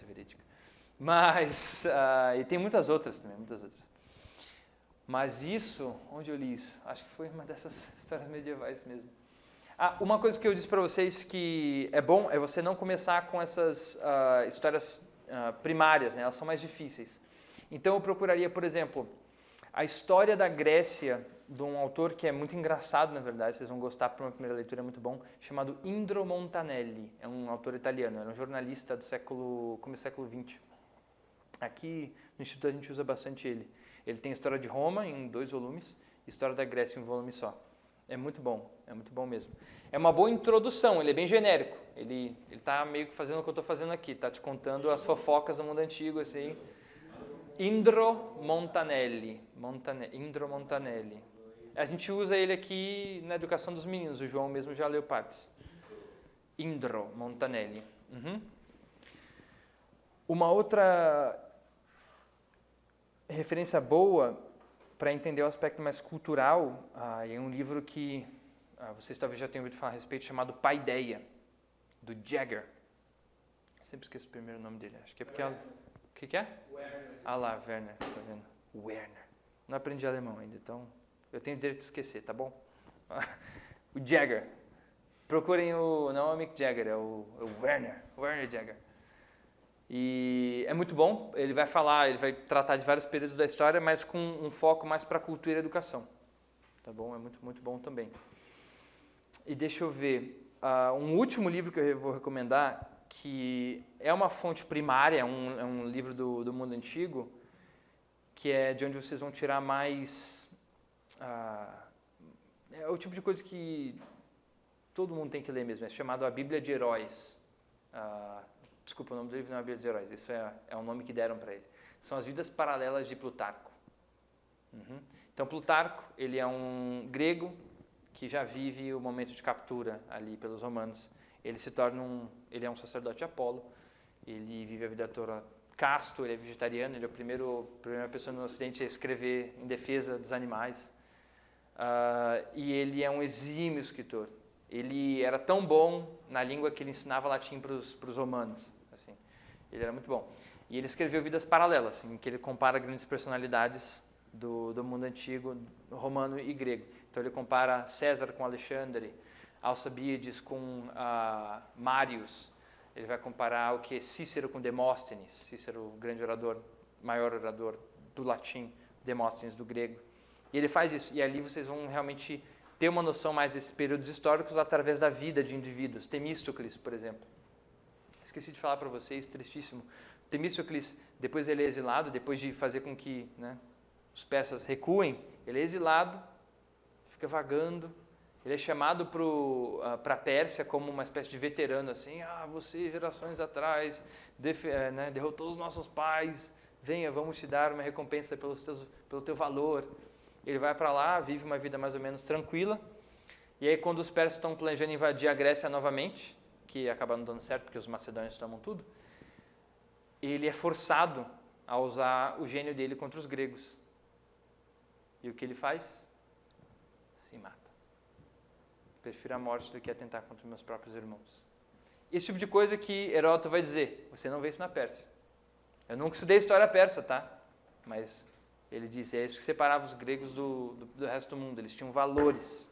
Mas, e tem muitas outras também, muitas outras. Mas isso, onde eu li isso? Acho que foi uma dessas histórias medievais mesmo. Uma coisa que eu disse para vocês que é bom é você não começar com essas histórias primárias, né? Elas são mais difíceis. Então eu procuraria, por exemplo, a história da Grécia de um autor que é muito engraçado, na verdade, vocês vão gostar, para uma primeira leitura é muito bom, chamado Indro Montanelli. É um autor italiano, era um jornalista do começo do século XX. Aqui no Instituto a gente usa bastante ele. Ele tem História de Roma em 2 volumes, História da Grécia em um volume só. É muito bom mesmo. É uma boa introdução, ele é bem genérico. Ele está meio que fazendo o que eu estou fazendo aqui, está te contando as fofocas do mundo antigo, assim. Indro Montanelli. Indro Montanelli. A gente usa ele aqui na educação dos meninos, o João mesmo já leu partes. Indro Montanelli. Uma outra referência boa para entender o aspecto mais cultural é um livro que vocês talvez já tenham ouvido falar a respeito, chamado Paideia, do Jagger. Sempre esqueço o primeiro nome dele, acho que é porque... O que é? Werner. Lá, Werner, tá vendo? Werner. Não aprendi alemão ainda, então eu tenho direito de esquecer, tá bom? O Jagger. Procurem não é o Mick Jagger, é o Werner Jagger. E é muito bom, ele vai tratar de vários períodos da história, mas com um foco mais para cultura e educação. Tá bom? É muito, muito bom também. E deixa eu ver, um último livro que eu vou recomendar, que é uma fonte primária, é um livro do mundo antigo, que é de onde vocês vão tirar mais... é o tipo de coisa que todo mundo tem que ler mesmo, é chamado A Bíblia de Heróis. Desculpa, o nome do livro não é A Bíblia de Heróis, isso é o nome que deram para ele. São as Vidas Paralelas de Plutarco. Então, Plutarco, ele é um grego que já vive o momento de captura ali pelos romanos. Ele ele é um sacerdote de Apolo, ele vive a vida toda casto, ele é vegetariano, ele é a primeira pessoa no Ocidente a escrever em defesa dos animais. E ele é um exímio escritor. Ele era tão bom na língua que ele ensinava latim para os romanos. Assim. Ele era muito bom. E ele escreveu Vidas Paralelas, em que ele compara grandes personalidades do mundo antigo, romano e grego. Então ele compara César com Alexandre, Alcibiades com Marius. Ele vai comparar Cícero com Demóstenes. Cícero, o grande orador, maior orador do latim, Demóstenes do grego. E ele faz isso. E ali vocês vão realmente ter uma noção mais desses períodos históricos através da vida de indivíduos. Temístocles, por exemplo. Esqueci de falar para vocês, tristíssimo. Temístocles, depois ele é exilado, depois de fazer com que os persas recuem, ele é exilado, fica vagando. Ele é chamado para a Pérsia como uma espécie de veterano, assim, você, gerações atrás, derrotou os nossos pais, venha, vamos te dar uma recompensa pelo teu valor. Ele vai para lá, vive uma vida mais ou menos tranquila, e aí quando os persas estão planejando invadir a Grécia novamente, que acaba não dando certo porque os macedônios tomam tudo, ele é forçado a usar o gênio dele contra os gregos. E o que ele faz? Se mata. Prefiro a morte do que atentar contra meus próprios irmãos. Esse tipo de coisa que Heródoto vai dizer, você não vê isso na Pérsia. Eu nunca estudei história persa, tá? Mas Ele disse, é isso que separava os gregos do resto do mundo. Eles tinham valores.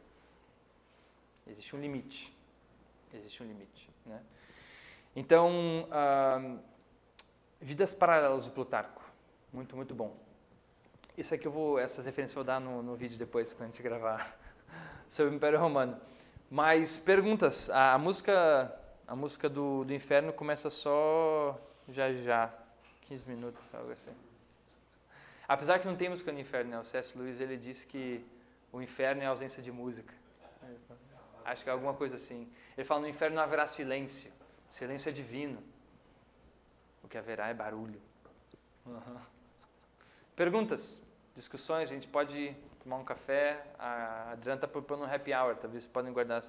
Existe um limite. Existe um limite, né? Então, Vidas Paralelas do Plutarco. Muito, muito bom. Isso aqui essas referências eu vou dar no vídeo depois, quando a gente gravar sobre o Império Romano. Mas perguntas. A música do inferno começa só já. 15 minutos, algo assim. Apesar que não tem música no inferno, né? O C.S. Lewis, ele disse que o inferno é a ausência de música. Acho que é alguma coisa assim. Ele fala, no inferno não haverá silêncio. Silêncio é divino. O que haverá é barulho. Perguntas, discussões, a gente pode tomar um café. A Adriana está propondo um happy hour, talvez vocês podem guardar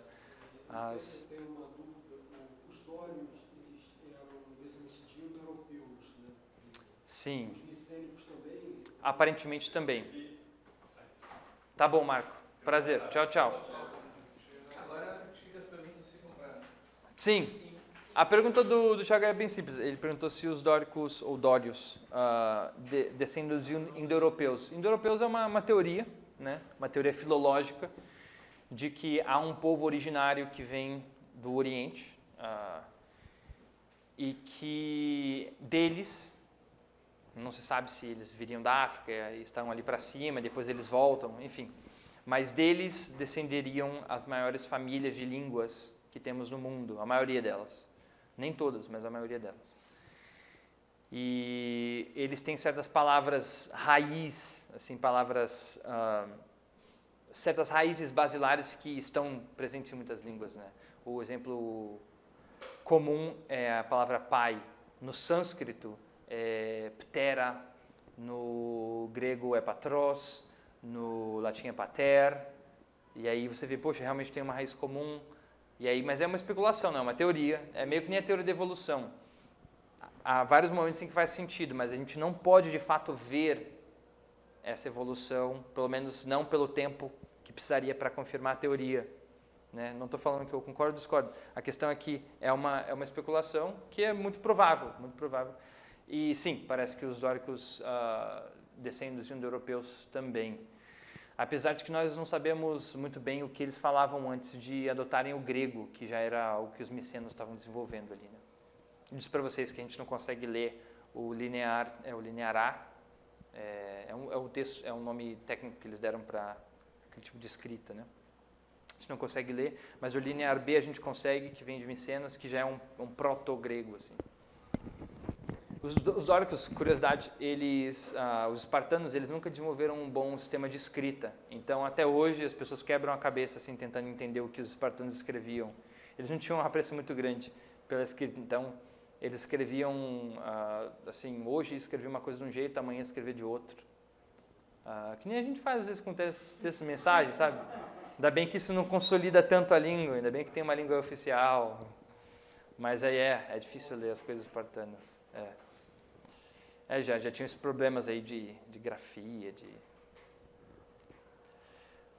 as... Eu tenho uma dúvida, os dórios, eles eram nesse sentido europeus, né? Sim. Os micênicos também? Aparentemente também. Tá bom, Marco. Prazer. Tchau, tchau. Agora acho que as perguntas ficam para... Sim. A pergunta do Thiago é bem simples. Ele perguntou se os dóricos ou dórios descendem dos indo-europeus. Indo-europeus é uma teoria, né? Uma teoria filológica de que há um povo originário que vem do Oriente e que deles, não se sabe se eles viriam da África e estão ali para cima, depois eles voltam, enfim. Mas deles descenderiam as maiores famílias de línguas que temos no mundo, a maioria delas. Nem todas, mas a maioria delas. E eles têm certas palavras raiz, assim, certas raízes basilares que estão presentes em muitas línguas, né? O exemplo comum é a palavra pai. No sânscrito é ptera, no grego é patros, no latim é pater. E aí você vê, poxa, realmente tem uma raiz comum. E aí, mas é uma especulação, não é uma teoria. É meio que nem a teoria da evolução. Há vários momentos em que faz sentido, mas a gente não pode de fato ver essa evolução, pelo menos não pelo tempo que precisaria para confirmar a teoria, né? Não estou falando que eu concordo ou discordo. A questão é que é uma especulação que é muito provável, muito provável. E sim, parece que os dóricos descendem dos indo-europeus também. Apesar de que nós não sabemos muito bem o que eles falavam antes de adotarem o grego, que já era o que os micenos estavam desenvolvendo ali, né? Eu disse para vocês que a gente não consegue ler o linear, o linear A, é um nome técnico que eles deram para aquele tipo de escrita, né? A gente não consegue ler, mas o linear B a gente consegue, que vem de Micenas, que já é um proto-grego, assim. Os dóricos, curiosidade, os espartanos, eles nunca desenvolveram um bom sistema de escrita. Então, até hoje, as pessoas quebram a cabeça, assim, tentando entender o que os espartanos escreviam. Eles não tinham um apreço muito grande pela escrita. Então, eles escreviam, assim, hoje escrevia uma coisa de um jeito, amanhã escrevia de outro. Que nem a gente faz, às vezes, com texto de mensagem, sabe? Ainda bem que isso não consolida tanto a língua, ainda bem que tem uma língua oficial. Mas aí é difícil ler as coisas espartanas. Já tinha esses problemas aí de grafia,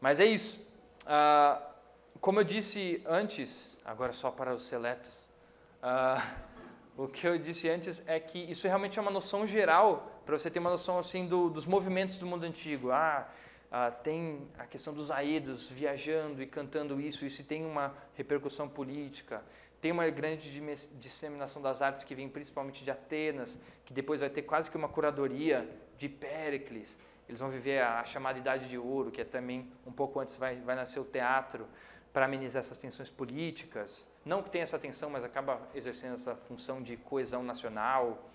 Mas é isso. Como eu disse antes, agora só para os seletos, o que eu disse antes é que isso realmente é uma noção geral, para você ter uma noção assim dos movimentos do mundo antigo. Tem a questão dos aedos viajando e cantando isso tem uma repercussão política. Tem uma grande disseminação das artes que vem principalmente de Atenas, que depois vai ter quase que uma curadoria de Péricles. Eles vão viver a chamada Idade de Ouro, que é também um pouco antes vai nascer o teatro, para amenizar essas tensões políticas. Não que tenha essa tensão, mas acaba exercendo essa função de coesão nacional.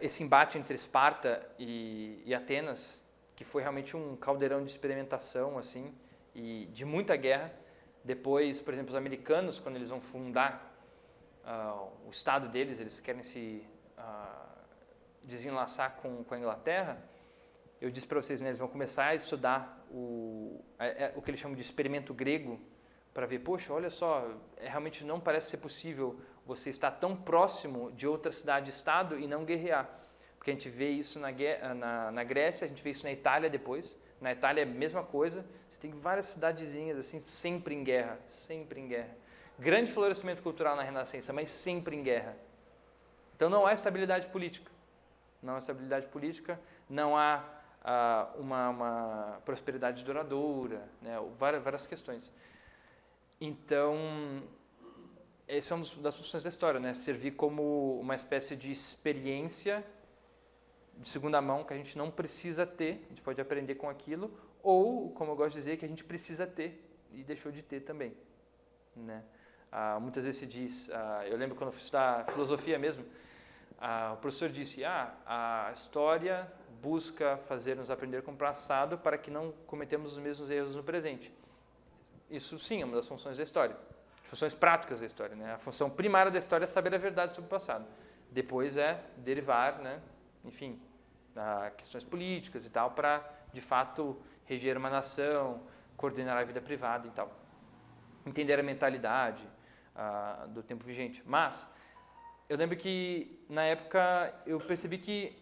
Esse embate entre Esparta e Atenas, que foi realmente um caldeirão de experimentação, assim, e de muita guerra. Depois, por exemplo, os americanos, quando eles vão fundar o estado deles, eles querem se desenlaçar com a Inglaterra. Eu disse para vocês, né, eles vão começar a estudar o que eles chamam de experimento grego, para ver, poxa, olha só, realmente não parece ser possível você estar tão próximo de outra cidade-estado e não guerrear. Porque a gente vê isso na Grécia, a gente vê isso na Itália depois. Na Itália é a mesma coisa, você tem várias cidadezinhas assim, sempre em guerra, sempre em guerra. Grande florescimento cultural na Renascença, mas sempre em guerra. Então não há estabilidade política. não há estabilidade política, não há uma prosperidade duradoura, né? Várias questões. Então, essa é uma das funções da história, né? Servir como uma espécie de experiência de segunda mão que a gente não precisa ter, a gente pode aprender com aquilo, ou, como eu gosto de dizer, que a gente precisa ter e deixou de ter também, né? Muitas vezes se diz, eu lembro quando eu fui estudar filosofia mesmo, o professor disse, a história busca fazer-nos aprender com o passado para que não cometemos os mesmos erros no presente. Isso sim é uma das funções da história, funções práticas da história, né? A função primária da história é saber a verdade sobre o passado. Depois é derivar, né? Enfim, questões políticas e tal, para, de fato, reger uma nação, coordenar a vida privada e tal. Entender a mentalidade do tempo vigente. Mas, eu lembro que, na época, eu percebi que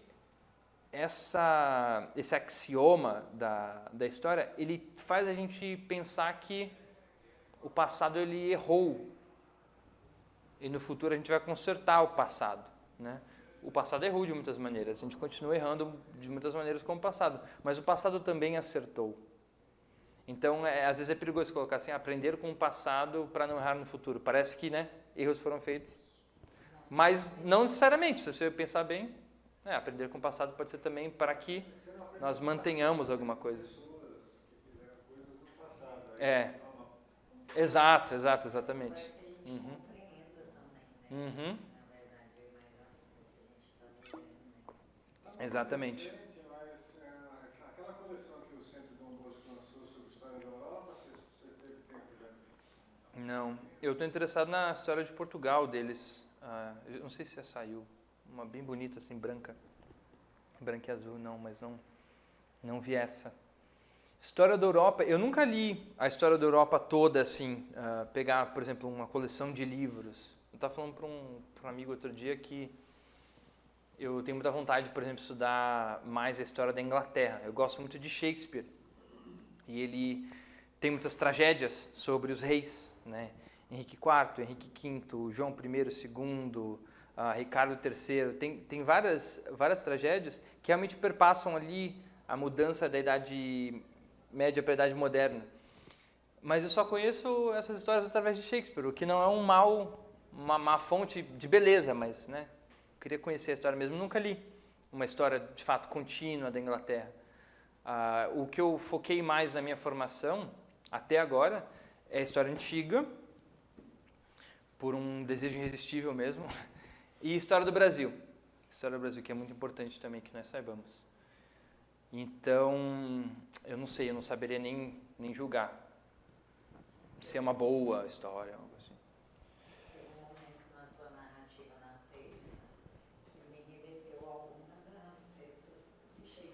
esse axioma da história, ele faz a gente pensar que o passado ele errou e no futuro a gente vai consertar o passado, né? O passado errou de muitas maneiras, a gente continua errando de muitas maneiras como o passado, mas o passado também acertou. Então, às vezes é perigoso colocar assim, aprender com o passado para não errar no futuro. Parece que, né, erros foram feitos, mas não necessariamente, se você pensar bem, aprender com o passado pode ser também para que nós mantenhamos alguma coisa. Exatamente. Uhum. Exatamente. Mas aquela coleção que o Centro Dom Bosco lançou sobre a história da Europa, você teve tempo já? Não, eu estou interessado na história de Portugal deles. Eu não sei se já saiu, uma bem bonita assim, branca e azul, não, mas não vi essa. História da Europa, eu nunca li a história da Europa toda assim, pegar, por exemplo, uma coleção de livros. Eu estava falando para um amigo outro dia que eu tenho muita vontade, por exemplo, de estudar mais a história da Inglaterra. Eu gosto muito de Shakespeare. E ele tem muitas tragédias sobre os reis, né? Henrique IV, Henrique V, João I, II, Ricardo III. Tem várias tragédias que realmente perpassam ali a mudança da Idade Média para a Idade Moderna. Mas eu só conheço essas histórias através de Shakespeare, o que não é uma má fonte de beleza, mas, né? Queria conhecer a história mesmo, nunca li uma história de fato contínua da Inglaterra. O que eu foquei mais na minha formação, até agora, é a história antiga, por um desejo irresistível mesmo, e história do Brasil. História do Brasil, que é muito importante também que nós saibamos. Então, eu não sei, eu não saberia nem julgar se é uma boa história, algo assim.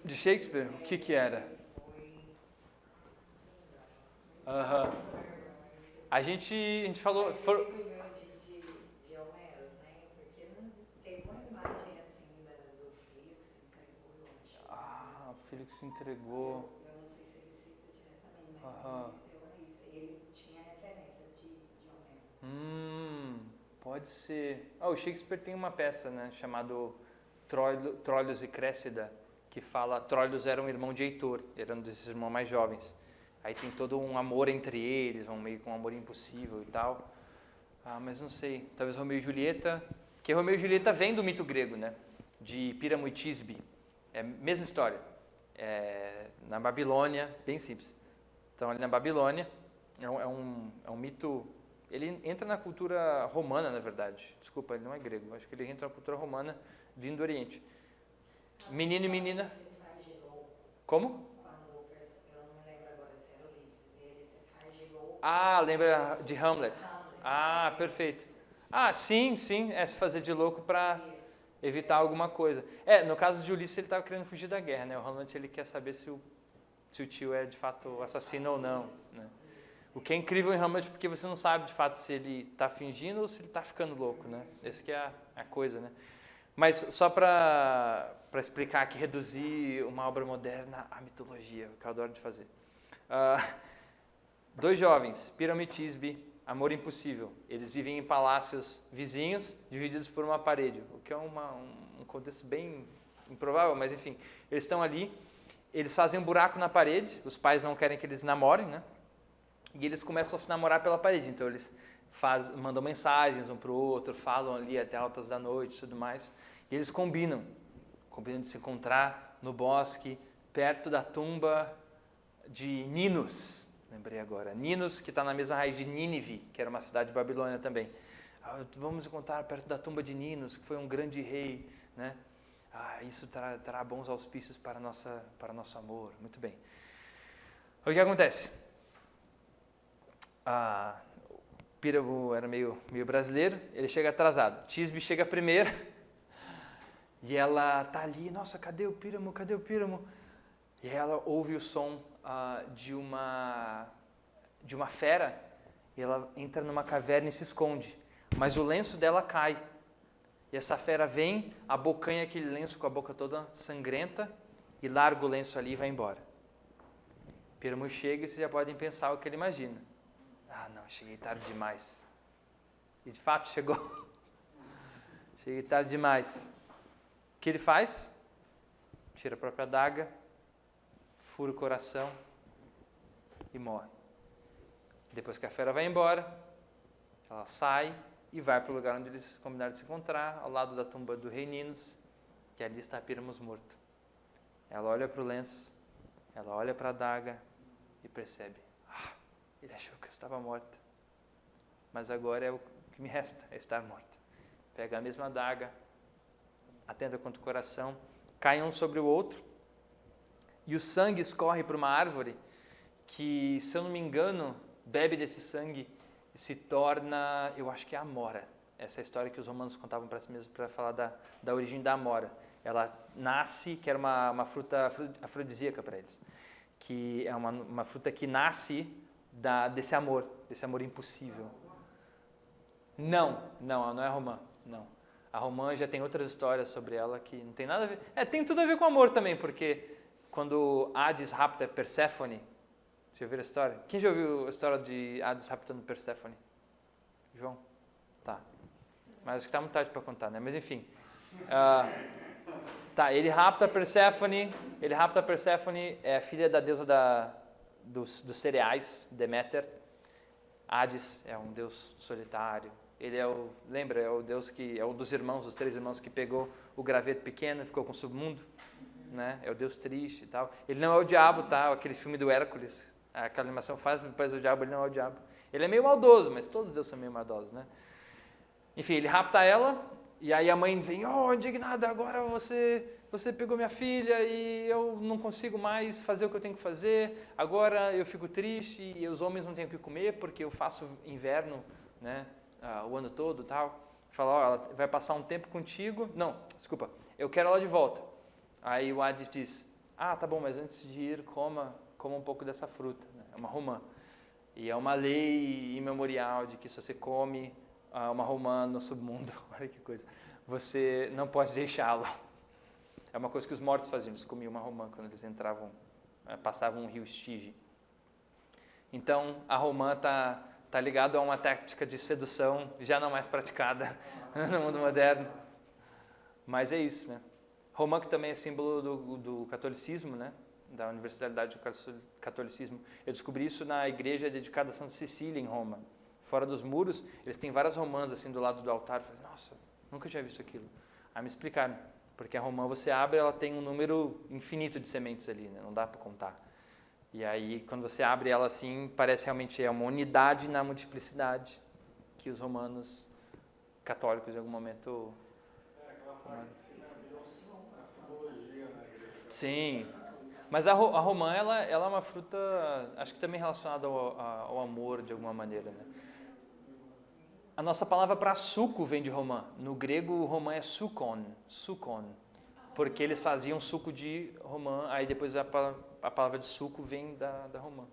De Shakespeare? O que era? A gente falou... De Homero, né? Porque não teve uma imagem assim do filho que se entregou, eu acho. O filho que se entregou. Eu não sei se ele cita diretamente, mas ele meteu isso. Ele tinha referência de Homero. Pode ser. O Shakespeare tem uma peça, né, chamada Troilus e Cressida, que fala, Troilus era um irmão de Heitor, era um desses irmãos mais jovens. Aí tem todo um amor entre eles, meio com um amor impossível e tal. Mas não sei, talvez Romeu e Julieta, que Romeu e Julieta vem do mito grego, né? De Píramo e Tisbe. É a mesma história. Na Babilônia, bem simples. Então ali na Babilônia, é um mito, ele entra na cultura romana, na verdade. Desculpa, ele não é grego, acho que ele entra na cultura romana vindo do Oriente. Menino e menina. Como? Eu não me lembro agora se era Ulisses, e ele se faz de louco. Lembra de Hamlet? Perfeito. Sim, é se fazer de louco para evitar alguma coisa. No caso de Ulisses, ele estava querendo fugir da guerra, né? O Hamlet, ele quer saber se o tio é de fato assassino ou não, né? O que é incrível em Hamlet, porque você não sabe de fato se ele está fingindo ou se ele está ficando louco, né? Essa que é a coisa, né? Mas só para explicar aqui, reduzir uma obra moderna à mitologia, que eu adoro de fazer. Dois jovens, Píramo e Tisbe, amor impossível. Eles vivem em palácios vizinhos, divididos por uma parede, o que é um contexto bem improvável, mas enfim, eles estão ali, eles fazem um buraco na parede, os pais não querem que eles namorem, né? E eles começam a se namorar pela parede, então eles mandam mensagens um para o outro, falam ali até altas da noite e tudo mais, e eles combinam de se encontrar no bosque, perto da tumba de Ninos, lembrei agora, Ninos, que está na mesma raiz de Nínive, que era uma cidade de Babilônia também. Vamos encontrar perto da tumba de Ninos, que foi um grande rei, né? Isso trará bons auspícios para nosso amor. Muito bem. O que acontece? O Píramo era meio brasileiro, ele chega atrasado. Tisbe chega primeiro e ela tá ali, nossa, cadê o Píramo? Cadê o Píramo? E ela ouve o som de uma fera e ela entra numa caverna e se esconde. Mas o lenço dela cai. E essa fera vem, abocanha aquele lenço com a boca toda sangrenta e larga o lenço ali e vai embora. Píramo chega e vocês já podem pensar o que ele imagina. Não, cheguei tarde demais. E de fato chegou. Cheguei tarde demais. O que ele faz? Tira a própria adaga, fura o coração e morre. Depois que a fera vai embora, ela sai e vai para o lugar onde eles combinaram de se encontrar, ao lado da tumba do rei Ninos, que ali está Píramo morto. Ela olha para o lenço, ela olha para a adaga e percebe, ele achou que eu estava morta, mas agora é o que me resta, é estar morta. Pega a mesma adaga, atenta contra o coração, cai um sobre o outro, e o sangue escorre para uma árvore que, se eu não me engano, bebe desse sangue e se torna, eu acho que é a amora. Essa é a história que os romanos contavam para si mesmos para falar da origem da amora. Ela nasce, que era uma fruta afrodisíaca para eles, que é uma fruta que nasce desse amor impossível. Não é romã, não. A romã já tem outras histórias sobre ela que não tem nada a ver. Tem tudo a ver com amor também, porque quando Hades rapta Perséfone, já ouviram a história? Quem já ouviu a história de Hades raptando Perséfone? João? Tá. Mas acho que está muito tarde para contar, né? Mas enfim. Ele rapta Perséfone, é filha da deusa dos cereais, Deméter. Hades é um deus solitário. Ele é o deus que é um dos irmãos, dos 3 irmãos que pegou o graveto pequeno e ficou com o submundo, né? É o deus triste e tal. Ele não é o diabo, tá? Aquele filme do Hércules, aquela animação faz depois o diabo, ele não é o diabo. Ele é meio maldoso, mas todos os deuses são meio maldosos, né? Enfim, ele rapta ela e aí a mãe vem, indignada, agora você pegou minha filha e eu não consigo mais fazer o que eu tenho que fazer, agora eu fico triste e os homens não têm o que comer porque eu faço inverno, né, o ano todo e tal. Fala, ela vai passar um tempo contigo, desculpa, eu quero ela de volta. Aí o Hades diz, tá bom, mas antes de ir, coma um pouco dessa fruta, né? É uma romã. E é uma lei imemorial de que se você come uma romã no submundo, olha que coisa, você não pode deixá-lo. É uma coisa que os mortos faziam, eles comiam uma romã quando eles entravam, passavam um rio Estige. Então, a romã está ligada a uma tática de sedução já não mais praticada no mundo moderno. Mas é isso, né? Romã que também é símbolo do catolicismo, né? Da universalidade do catolicismo. Eu descobri isso na igreja dedicada a Santa Cecília, em Roma. Fora dos muros, eles têm várias romãs assim do lado do altar. Eu falei, nossa, nunca tinha visto aquilo. Aí me explicaram, porque a romã você abre, ela tem um número infinito de sementes ali, né? Não dá para contar. E aí, quando você abre ela assim, parece realmente uma unidade na multiplicidade que os romanos católicos em algum momento... aquela parte que virou a simbologia na igreja. Sim, mas a romã, ela é uma fruta, acho que também relacionada ao amor de alguma maneira, né? A nossa palavra para suco vem de romã. No grego, romã é sukon, porque eles faziam suco de romã, aí depois a palavra de suco vem da romã.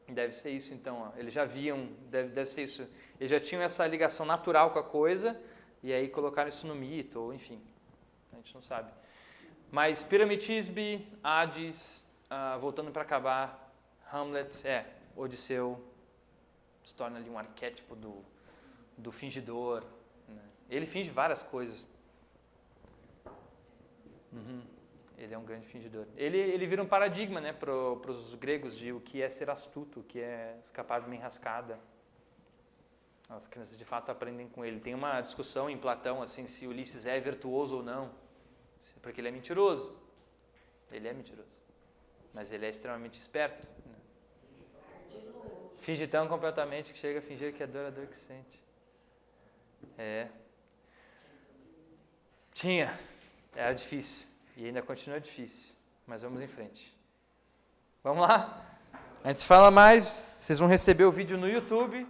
Deve ser isso, então. Eles já viam, deve ser isso. Eles já tinham essa ligação natural com a coisa, e aí colocaram isso no mito, ou enfim, a gente não sabe. Mas Piramitisbe, Hades, voltando para acabar, Hamlet, Odisseu, se torna ali um arquétipo do fingidor, né? Ele finge várias coisas. Ele é um grande fingidor. Ele vira um paradigma, né, para os gregos de o que é ser astuto, o que é escapar de uma enrascada. As crianças de fato aprendem com ele. Tem uma discussão em Platão assim, se Ulisses é virtuoso ou não, porque ele é mentiroso. Ele é mentiroso, mas ele é extremamente esperto. Né? Finge tão completamente que chega a fingir que é dor a dor que sente. Tinha, era difícil. E ainda continua difícil, mas vamos em frente. Vamos lá? Antes de falar mais, vocês vão receber o vídeo no YouTube.